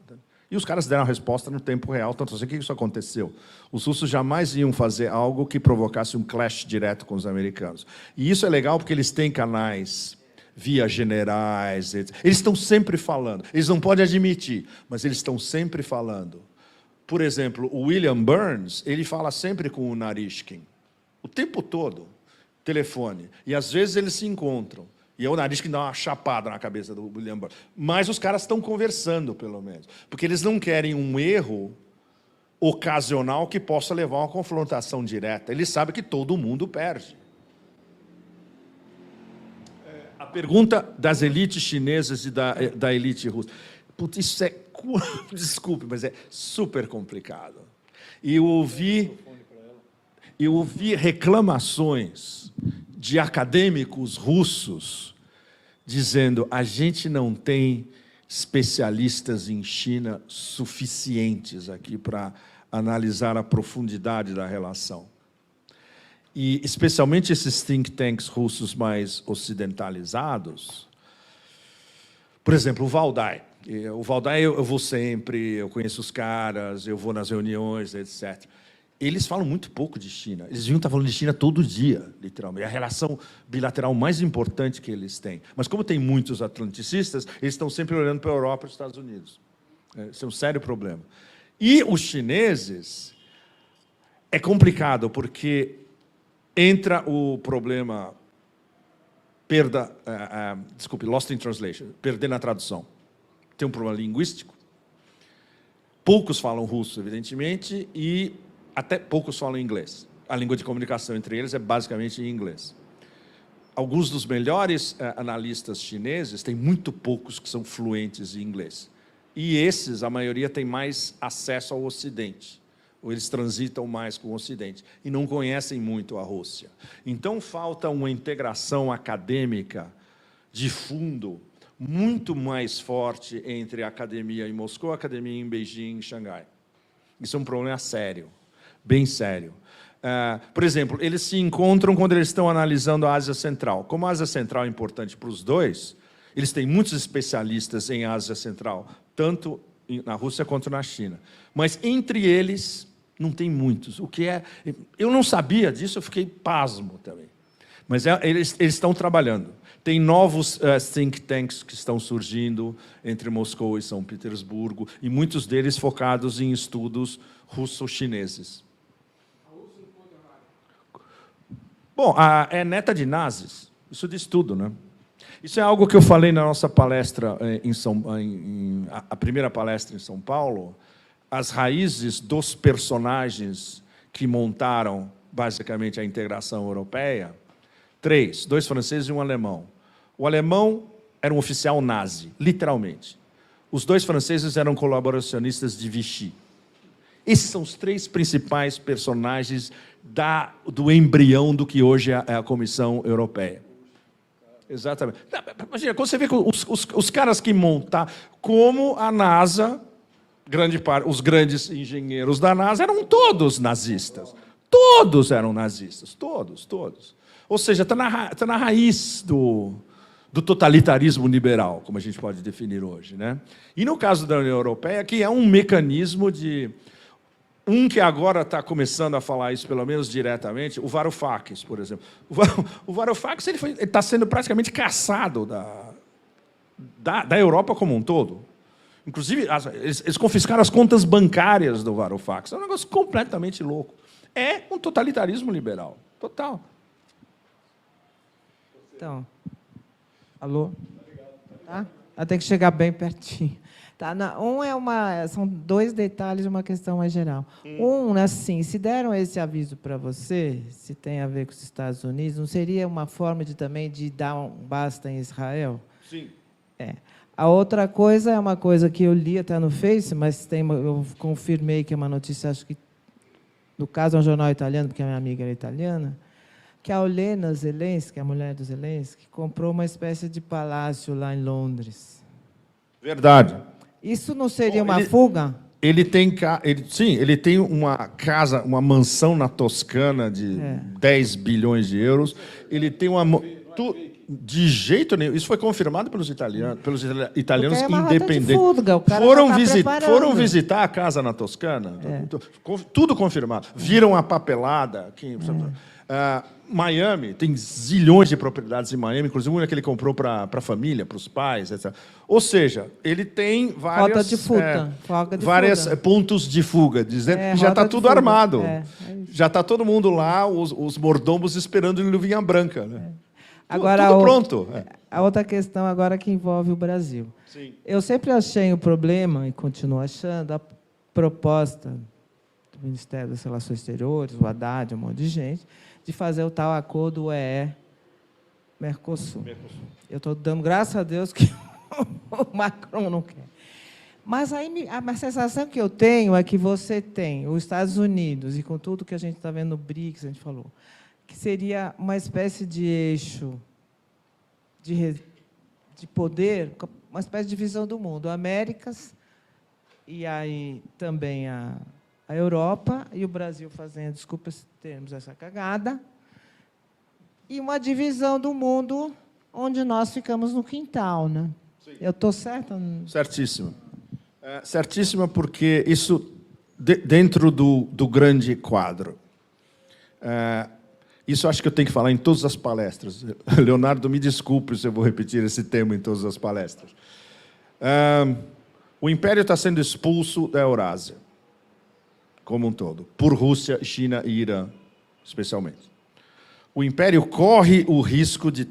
E os caras deram a resposta no tempo real, tanto assim, o que isso aconteceu? Os russos jamais iam fazer algo que provocasse um clash direto com os americanos. E isso é legal porque eles têm canais via generais, etc. Eles estão sempre falando. Eles não podem admitir, mas eles estão sempre falando. Por exemplo, o William Burns, ele fala sempre com o Narishkin, o tempo todo, telefone. E, às vezes, eles se encontram. E é o Narishkin dá uma chapada na cabeça do William Burns. Mas os caras estão conversando, pelo menos. Porque eles não querem um erro ocasional que possa levar a uma confrontação direta. Eles sabem que todo mundo perde. A pergunta das elites chinesas e da elite russa. Putz, isso é... Desculpe, mas é super complicado. E eu ouvi reclamações de acadêmicos russos dizendo a gente não tem especialistas em China suficientes aqui para analisar a profundidade da relação. E, especialmente, esses think tanks russos mais ocidentalizados, por exemplo, o Valdai. O Valdai eu vou sempre, eu conheço os caras, eu vou nas reuniões, etc. eles falam muito pouco de China. Eles deviam estar falando de China todo dia, literalmente. É a relação bilateral mais importante que eles têm. Mas, como tem muitos atlanticistas, eles estão sempre olhando para a Europa e para os Estados Unidos. Esse é um sério problema. E os chineses... É complicado, porque entra o problema... lost in translation, perder na tradução. Tem um problema linguístico. Poucos falam russo, evidentemente, e até poucos falam inglês. A língua de comunicação entre eles é basicamente em inglês. Alguns dos melhores analistas chineses, tem muito poucos que são fluentes em inglês. E esses, a maioria, tem mais acesso ao Ocidente, ou eles transitam mais com o Ocidente, e não conhecem muito a Rússia. Então, falta uma integração acadêmica de fundo muito mais forte entre a academia em Moscou, a academia em Beijing e em Xangai. Isso é um problema sério, bem sério. Por exemplo, eles se encontram quando eles estão analisando a Ásia Central. Como a Ásia Central é importante para os dois, eles têm muitos especialistas em Ásia Central, tanto na Rússia quanto na China. Mas, entre eles, não tem muitos. O que é... Eu não sabia disso, eu fiquei pasmo também. Mas eles estão trabalhando. Tem novos think tanks que estão surgindo entre Moscou e São Petersburgo, e muitos deles focados em estudos russo-chineses. Bom, é neta de nazis. Isso diz tudo, né? Isso é algo que eu falei na nossa palestra, a primeira palestra em São Paulo. As raízes dos personagens que montaram, basicamente, a integração europeia. 2 franceses e um alemão. O alemão era um oficial nazi, literalmente. Os 2 franceses eram colaboracionistas de Vichy. Esses são os 3 principais personagens do embrião do que hoje é a Comissão Europeia. Exatamente. Imagina, quando você vê que os caras que montaram, como a NASA, os grandes engenheiros da NASA eram todos nazistas. Todos eram nazistas, todos. Ou seja, está na raiz do totalitarismo liberal, como a gente pode definir hoje, né? E no caso da União Europeia, que é um mecanismo de... que agora está começando a falar isso, pelo menos diretamente, o Varoufakis, por exemplo. O Varoufakis ele está sendo praticamente caçado da Europa como um todo. Inclusive, eles confiscaram as contas bancárias do Varoufakis. É um negócio completamente louco. É um totalitarismo liberal. Total. Então, alô? Tá? Tem que chegar bem pertinho. Tá, são 2 detalhes de uma questão mais geral. Assim, se deram esse aviso para você, se tem a ver com os Estados Unidos, não seria uma forma de dar um basta em Israel? Sim. A outra coisa é uma coisa que eu li até no Face, mas eu confirmei que é uma notícia, acho que, no caso, é um jornal italiano, porque a minha amiga era italiana, que a Olena Zelensky, a mulher do Zelensky, comprou uma espécie de palácio lá em Londres. Verdade. Isso não seria uma fuga? Ele tem uma casa, uma mansão na Toscana de 10 bilhões de euros. Ele tem de jeito nenhum. Isso foi confirmado pelos italianos independentes. Foram visitar a casa na Toscana. Tudo confirmado. Viram a papelada. Miami, tem zilhões de propriedades em Miami, inclusive uma que ele comprou para a família, para os pais, etc. Ou seja, ele tem várias pontos de fuga, dizendo que já está tudo armado. Já está todo mundo lá, os mordomos esperando em luvinha branca. Né? Agora, tudo pronto. A outra questão agora que envolve o Brasil. Sim. Eu sempre achei o problema, e continuo achando, a proposta do Ministério das Relações Exteriores, o Haddad, um monte de gente, de fazer o tal acordo UE-Mercosul. Eu estou dando graças a Deus que o Macron não quer. Mas aí a sensação que eu tenho é que você tem os Estados Unidos, e com tudo que a gente está vendo no BRICS, a gente falou, que seria uma espécie de eixo de poder, uma espécie de visão do mundo. Américas, e aí também a Europa, e o Brasil fazendo, desculpa se termos essa cagada, e uma divisão do mundo onde nós ficamos no quintal. Né? Eu estou certa? Certíssima. Certíssima, porque isso dentro do grande quadro. Isso acho que eu tenho que falar em todas as palestras. Leonardo, me desculpe se eu vou repetir esse tema em todas as palestras. O Império está sendo expulso da Eurásia, como um todo, por Rússia, China e Irã, especialmente. O Império corre o risco de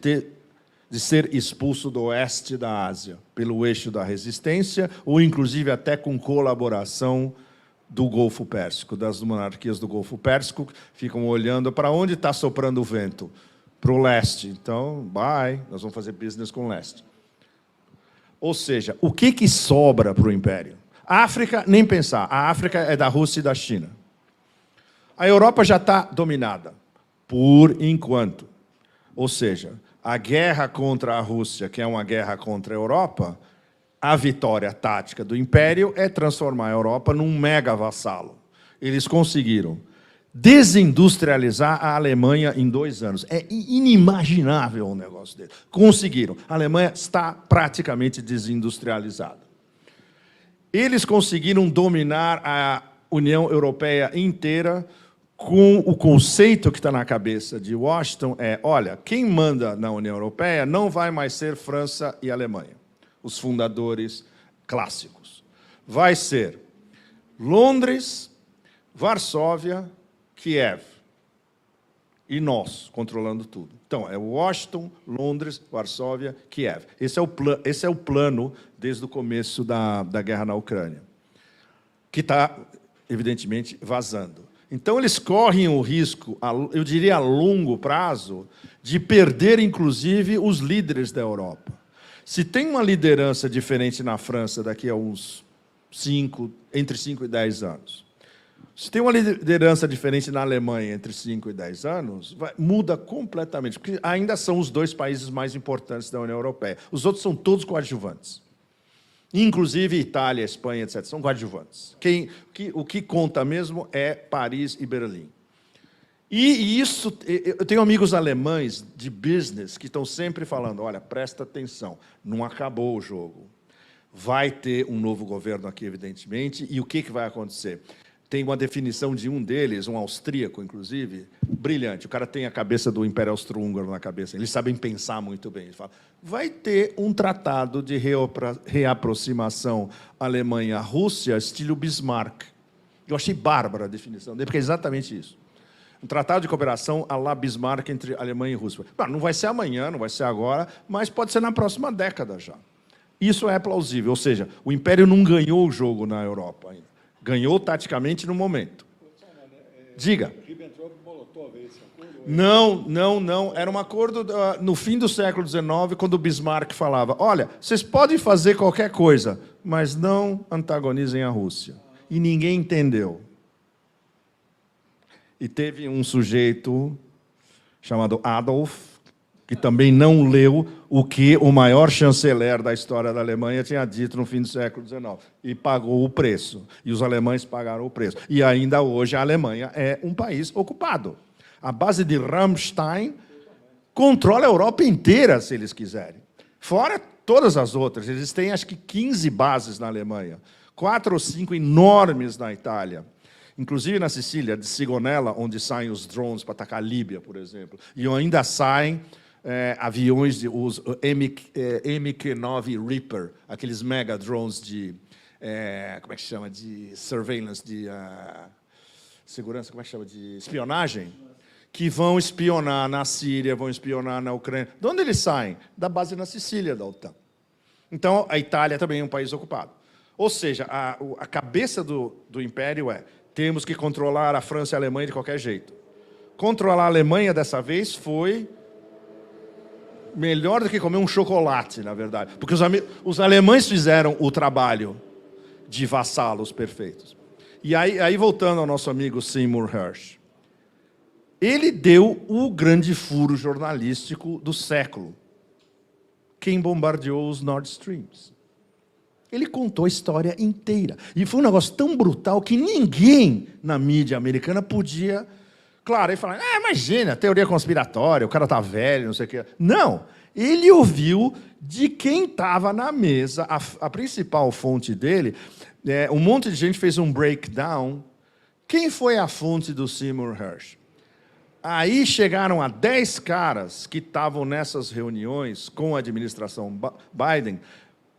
ser expulso do oeste da Ásia, pelo eixo da resistência, ou inclusive até com colaboração do Golfo Pérsico, das monarquias do Golfo Pérsico, ficam olhando para onde está soprando o vento. Para o leste. Então, bye, nós vamos fazer business com o leste. Ou seja, o que sobra para o Império? A África, nem pensar. A África é da Rússia e da China. A Europa já está dominada, por enquanto. Ou seja, a guerra contra a Rússia, que é uma guerra contra a Europa, a vitória tática do Império é transformar a Europa num mega vassalo. Eles conseguiram desindustrializar a Alemanha em 2 anos. É inimaginável um negócio dele. Conseguiram. A Alemanha está praticamente desindustrializada. Eles conseguiram dominar a União Europeia inteira com o conceito que está na cabeça de Washington olha, quem manda na União Europeia não vai mais ser França e Alemanha, os fundadores clássicos. Vai ser Londres, Varsóvia, Kiev. E nós, controlando tudo. Então, é Washington, Londres, Varsóvia, Kiev. Esse é o plano desde o começo da guerra na Ucrânia, que está, evidentemente, vazando. Então, eles correm o risco, eu diria a longo prazo, de perder, inclusive, os líderes da Europa. Se tem uma liderança diferente na França daqui a uns entre 5 e 10 anos, se tem uma liderança diferente na Alemanha entre 5 e 10 anos, muda completamente, porque ainda são os 2 países mais importantes da União Europeia. Os outros são todos coadjuvantes. Inclusive Itália, Espanha, etc., são coadjuvantes. O que conta mesmo é Paris e Berlim. E isso, eu tenho amigos alemães de business que estão sempre falando, olha, presta atenção, não acabou o jogo. Vai ter um novo governo aqui, evidentemente, e o que vai acontecer? Tem uma definição de um deles, um austríaco, inclusive, brilhante. O cara tem a cabeça do Império Austro-Húngaro na cabeça. Eles sabem pensar muito bem. Ele fala, vai ter um tratado de reaproximação Alemanha-Rússia, estilo Bismarck. Eu achei bárbara a definição dele, porque é exatamente isso. Um tratado de cooperação à la Bismarck entre Alemanha e Rússia. Não vai ser amanhã, não vai ser agora, mas pode ser na próxima década já. Isso é plausível. Ou seja, o Império não ganhou o jogo na Europa ainda. Ganhou taticamente no momento. Diga. Não. Era um acordo no fim do século XIX, quando o Bismarck falava, olha, vocês podem fazer qualquer coisa, mas não antagonizem a Rússia. E ninguém entendeu. E teve um sujeito chamado Adolf, que também não leu o que o maior chanceler da história da Alemanha tinha dito no fim do século XIX, e pagou o preço. E os alemães pagaram o preço. E ainda hoje a Alemanha é um país ocupado. A base de Rammstein controla a Europa inteira, se eles quiserem. Fora todas as outras. Eles têm, acho que, 15 bases na Alemanha. 4 ou 5 enormes na Itália. Inclusive na Sicília, de Sigonella, onde saem os drones para atacar a Líbia, por exemplo. E ainda saem aviões, os MQ-9 Reaper, aqueles mega drones de, como é que chama, de surveillance, de segurança, como é que chama, de espionagem, que vão espionar na Síria, vão espionar na Ucrânia. De onde eles saem? Da base na Sicília da OTAN. Então, a Itália também é um país ocupado. Ou seja, a cabeça do Império temos que controlar a França e a Alemanha de qualquer jeito. Controlar a Alemanha, dessa vez, foi melhor do que comer um chocolate, na verdade. Porque os alemães fizeram o trabalho de vassalos perfeitos. E aí, voltando ao nosso amigo Seymour Hersh, ele deu o grande furo jornalístico do século. Quem bombardeou os Nord Streams? Ele contou a história inteira. E foi um negócio tão brutal que ninguém na mídia americana podia Claro, ele fala, imagina, teoria conspiratória, o cara tá velho, não sei o quê. Não, ele ouviu de quem estava na mesa, a principal fonte dele, um monte de gente fez um breakdown. Quem foi a fonte do Seymour Hersh? Aí chegaram a 10 caras que estavam nessas reuniões com a administração Biden,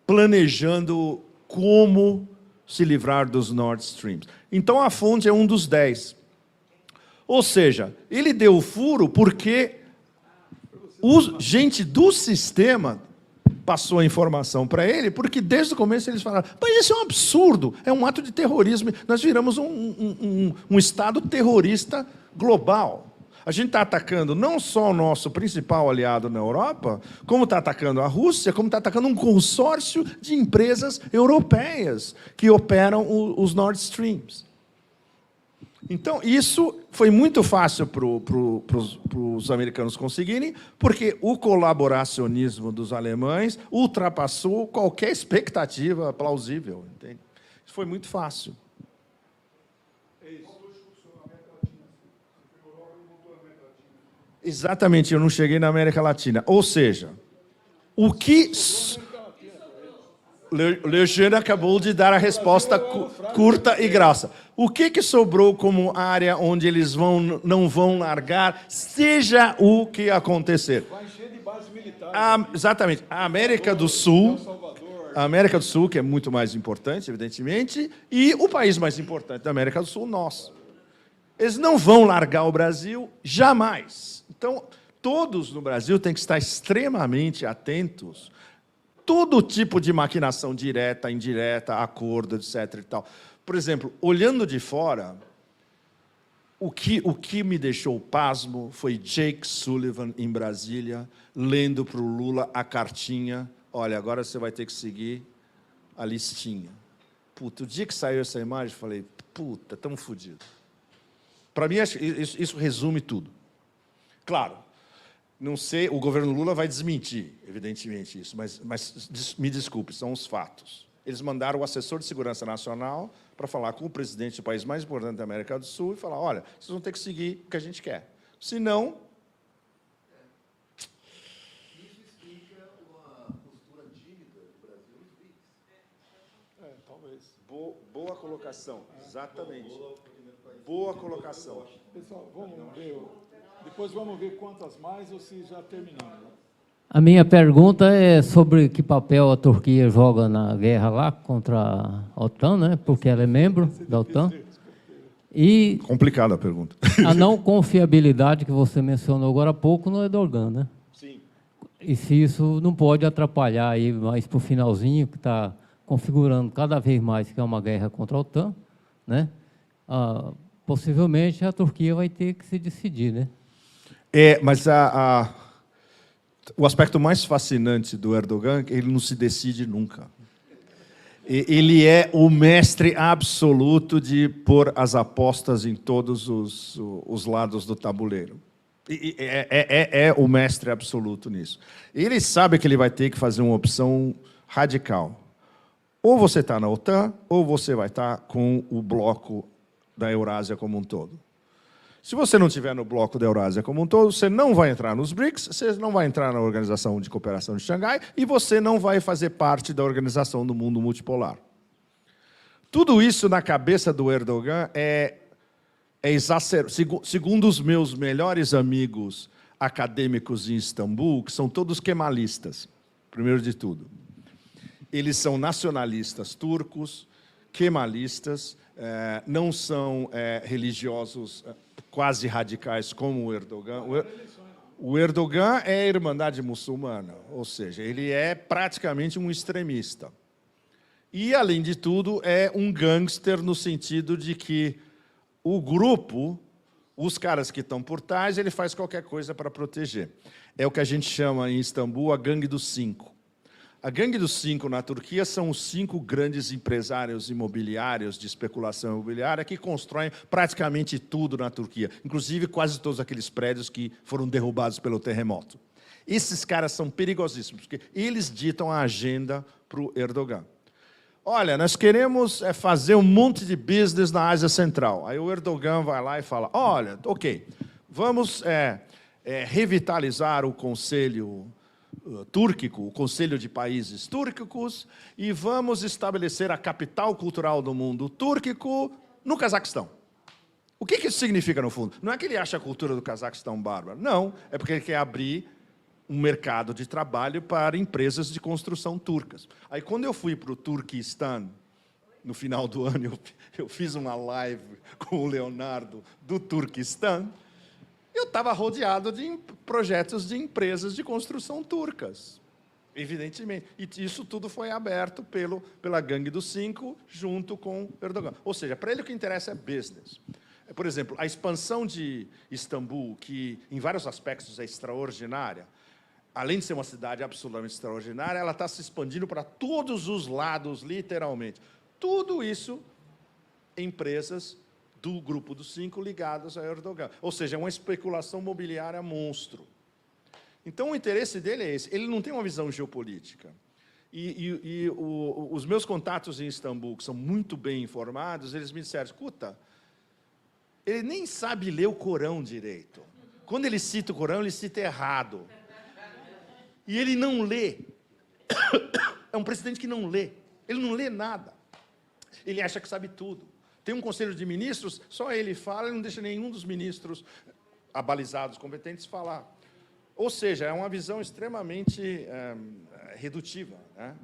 planejando como se livrar dos Nord Streams. Então, a fonte é um dos 10. Ou seja, ele deu o furo porque gente do sistema passou a informação para ele, porque desde o começo eles falaram, mas isso é um absurdo, é um ato de terrorismo, nós viramos um Estado terrorista global. A gente está atacando não só o nosso principal aliado na Europa, como está atacando a Rússia, como está atacando um consórcio de empresas europeias que operam os Nord Streams. Então, isso foi muito fácil para os americanos conseguirem, porque o colaboracionismo dos alemães ultrapassou qualquer expectativa plausível. Entende? Isso foi muito fácil. Exatamente, eu não cheguei na América Latina. Ou seja, o que... Leogênio acabou de dar a resposta curta e grossa. O que sobrou como área onde eles não vão largar, seja o que acontecer? Vai encher de base militar. Exatamente. A América do Sul, que é muito mais importante, evidentemente, e o país mais importante da América do Sul, nós. Eles não vão largar o Brasil jamais. Então, todos no Brasil têm que estar extremamente atentos. Todo tipo de maquinação direta, indireta, acordo, etc. E tal. Por exemplo, olhando de fora, o que me deixou pasmo foi Jake Sullivan, em Brasília, lendo para o Lula a cartinha. Olha, agora você vai ter que seguir a listinha. Puta, o dia que saiu essa imagem, eu falei, puta, estamos fodidos. Para mim, isso resume tudo. Claro, não sei, o governo Lula vai desmentir, evidentemente, isso, mas me desculpe, são os fatos. Eles mandaram o assessor de segurança nacional para falar com o presidente do país mais importante da América do Sul e falar, olha, vocês vão ter que seguir o que a gente quer. Senão... Isso explica uma postura tímida do Brasil nos BRICS. Talvez. Boa colocação, exatamente. Boa colocação. Pessoal, vamos ver. Depois vamos ver quantas mais ou se já terminamos. A minha pergunta é sobre que papel a Turquia joga na guerra lá contra a OTAN, né? Porque ela é membro da OTAN. E complicada a pergunta. a não confiabilidade que você mencionou agora há pouco no Erdogan, né? Sim. E se isso não pode atrapalhar aí mais para o finalzinho, que está configurando cada vez mais que é uma guerra contra a OTAN, né? Possivelmente a Turquia vai ter que se decidir, né? Mas o aspecto mais fascinante do Erdogan é que ele não se decide nunca. Ele é o mestre absoluto de pôr as apostas em todos os lados do tabuleiro. É o mestre absoluto nisso. Ele sabe que ele vai ter que fazer uma opção radical. Ou você está na OTAN, ou você vai estar com o bloco da Eurásia como um todo. Se você não estiver no bloco da Eurásia como um todo, você não vai entrar nos BRICS, você não vai entrar na Organização de Cooperação de Xangai e você não vai fazer parte da Organização do Mundo Multipolar. Tudo isso na cabeça do Erdogan é exacerbado. Segundo os meus melhores amigos acadêmicos em Istambul, que são todos kemalistas, primeiro de tudo. Eles são nacionalistas turcos, kemalistas, não são religiosos quase radicais como o Erdogan. O Erdogan é a Irmandade Muçulmana, ou seja, ele é praticamente um extremista. E, além de tudo, é um gangster no sentido de que o grupo, os caras que estão por trás, ele faz qualquer coisa para proteger. É o que a gente chama em Istambul a Gangue dos Cinco. A Gangue dos Cinco na Turquia são os 5 grandes empresários imobiliários de especulação imobiliária que constroem praticamente tudo na Turquia, inclusive quase todos aqueles prédios que foram derrubados pelo terremoto. Esses caras são perigosíssimos, porque eles ditam a agenda para o Erdogan. olha, nós queremos fazer um monte de business na Ásia Central. Aí o Erdogan vai lá e fala, olha, ok, vamos revitalizar o Conselho Túrquico, o Conselho de Países Túrquicos, e vamos estabelecer a capital cultural do mundo túrquico no Cazaquistão. O que isso significa, no fundo? Não é que ele acha a cultura do Cazaquistão bárbara. Não, é porque ele quer abrir um mercado de trabalho para empresas de construção turcas. Aí, quando eu fui para o Turquistão, no final do ano, eu fiz uma live com o Leonardo do Turquistão, eu estava rodeado de projetos de empresas de construção turcas, evidentemente. E isso tudo foi aberto pela Gangue dos Cinco, junto com Erdogan. Ou seja, para ele o que interessa é business. Por exemplo, a expansão de Istambul, que em vários aspectos é extraordinária, além de ser uma cidade absolutamente extraordinária, ela está se expandindo para todos os lados, literalmente. Tudo isso, empresas do Grupo dos Cinco ligadas a Erdogan. Ou seja, é uma especulação mobiliária monstro. Então, o interesse dele é esse. Ele não tem uma visão geopolítica. Os meus contatos em Istambul, que são muito bem informados, eles me disseram, escuta, ele nem sabe ler o Corão direito. Quando ele cita o Corão, ele cita errado. E ele não lê. É um presidente que não lê. Ele não lê nada. Ele acha que sabe tudo. Tem um conselho de ministros, só ele fala, ele não deixa nenhum dos ministros abalizados, competentes, falar. Ou seja, é uma visão extremamente redutiva, né?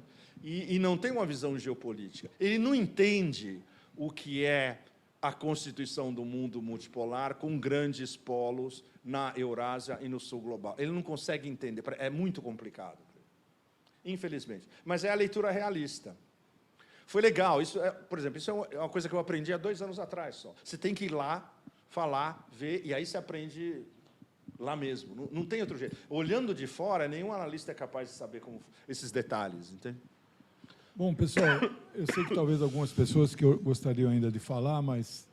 E não tem uma visão geopolítica. Ele não entende o que é a constituição do mundo multipolar com grandes polos na Eurásia e no sul global. Ele não consegue entender, é muito complicado, infelizmente. Mas é a leitura realista. Foi legal, por exemplo, isso é uma coisa que eu aprendi há 2 anos atrás só. Você tem que ir lá, falar, ver, e aí você aprende lá mesmo. Não tem outro jeito. Olhando de fora, nenhum analista é capaz de saber esses detalhes, entende? Bom, pessoal, eu sei que talvez algumas pessoas que gostariam ainda de falar, mas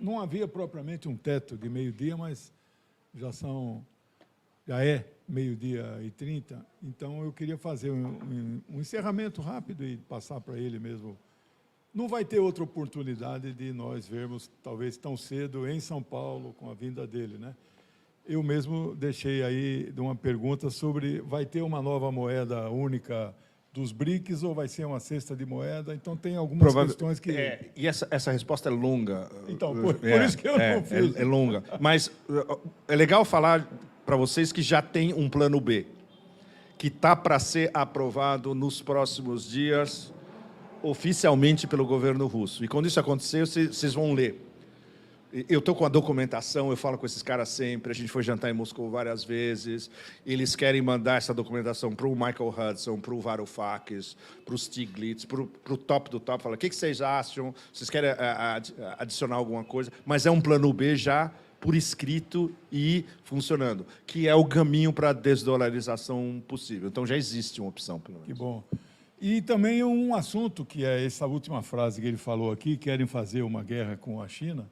não havia propriamente um teto de meio-dia, mas já é meio-dia e 30, então eu queria fazer um encerramento rápido e passar para ele mesmo. Não vai ter outra oportunidade de nós vermos, talvez tão cedo, em São Paulo, com a vinda dele, né? Eu mesmo deixei aí de uma pergunta sobre, vai ter uma nova moeda única dos BRICS ou vai ser uma cesta de moeda? Então, tem algumas questões que... E essa resposta é longa. Então, por isso que eu não fiz. É longa. Mas é legal falar para vocês que já tem um plano B, que está para ser aprovado nos próximos dias, oficialmente pelo governo russo. E quando isso acontecer, vocês vão ler. Eu estou com a documentação, eu falo com esses caras sempre, a gente foi jantar em Moscou várias vezes, eles querem mandar essa documentação para o Michael Hudson, para o Varoufakis, para o Stiglitz, para o top do top, fala, o que vocês acham? Vocês querem adicionar alguma coisa? Mas é um plano B já por escrito e funcionando, que é o caminho para a desdolarização possível. Então, já existe uma opção, pelo menos. Que bom. E também um assunto, que é essa última frase que ele falou aqui, querem fazer uma guerra com a China.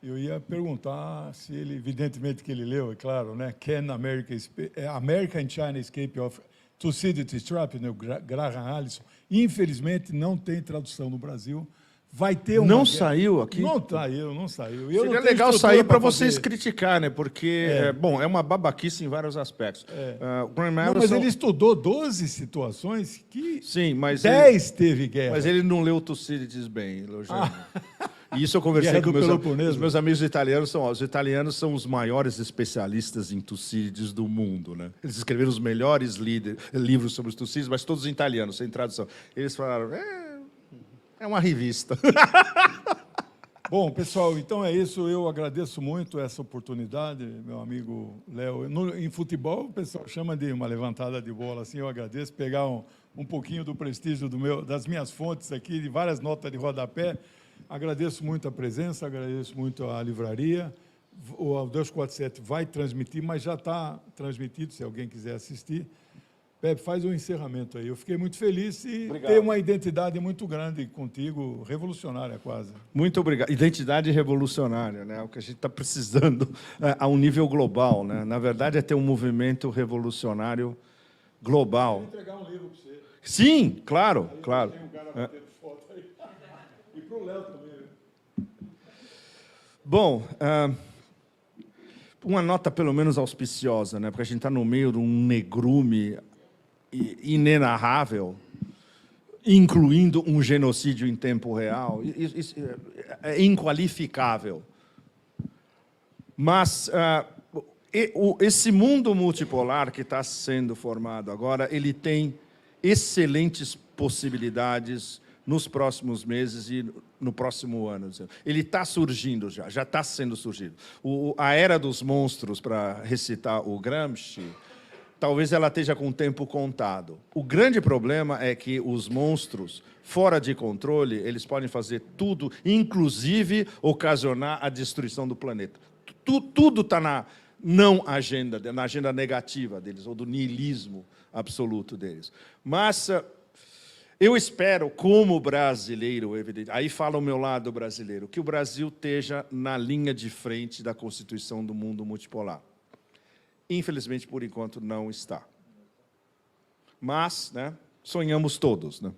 Eu ia perguntar se ele, evidentemente que ele leu, é claro, né? Can America and China Escape of Thucydides Trap, né? O Graham Allison. Infelizmente, não tem tradução no Brasil. Vai ter uma Não guerra. saiu aqui? Não saiu. Seria não legal sair para vocês fazer. criticar, né? Porque, bom, é uma babaquice em vários aspectos. Não, mas ele estudou 12 situações que Sim, mas 10 teve guerra. Mas ele não leu o Thucydides bem, Eugênio. E isso eu conversei Guerra com do os meus amigos italianos. Os italianos são os maiores especialistas em Tucídides do mundo, né? Eles escreveram os melhores livros sobre os Tucídides, mas todos em italiano, sem tradução. Eles falaram, é uma revista. Bom, pessoal, então é isso. Eu agradeço muito essa oportunidade, meu amigo Léo. Em futebol, o pessoal chama de uma levantada de bola, assim, eu agradeço. Pegar um pouquinho do prestígio das minhas fontes aqui, de várias notas de rodapé. Agradeço muito a presença, agradeço muito a livraria. O 247 vai transmitir, mas já está transmitido, se alguém quiser assistir. Pepe, faz um encerramento aí. Eu fiquei muito feliz e ter uma identidade muito grande contigo, revolucionária quase. Muito obrigado. Identidade revolucionária, né? O que a gente está precisando a um nível global, né? Na verdade, é ter um movimento revolucionário global. Vou entregar um livro para você. Sim, claro, claro. Tem um cara batendo foto. para o Léo também. Bom, uma nota pelo menos auspiciosa, né? Porque a gente está no meio de um negrume inenarrável, incluindo um genocídio em tempo real. Isso é inqualificável. Mas esse mundo multipolar que está sendo formado agora, ele tem excelentes possibilidades nos próximos meses e no próximo ano. Ele está surgindo já está sendo surgido. A era dos monstros, para recitar o Gramsci, talvez ela esteja com o tempo contado. O grande problema é que os monstros, fora de controle, eles podem fazer tudo, inclusive ocasionar a destruição do planeta. Tudo está na agenda negativa deles, ou do niilismo absoluto deles. Mas eu espero, como brasileiro, evidente, aí fala o meu lado brasileiro, que o Brasil esteja na linha de frente da constituição do mundo multipolar. Infelizmente, por enquanto, não está. Mas, né, sonhamos todos, né?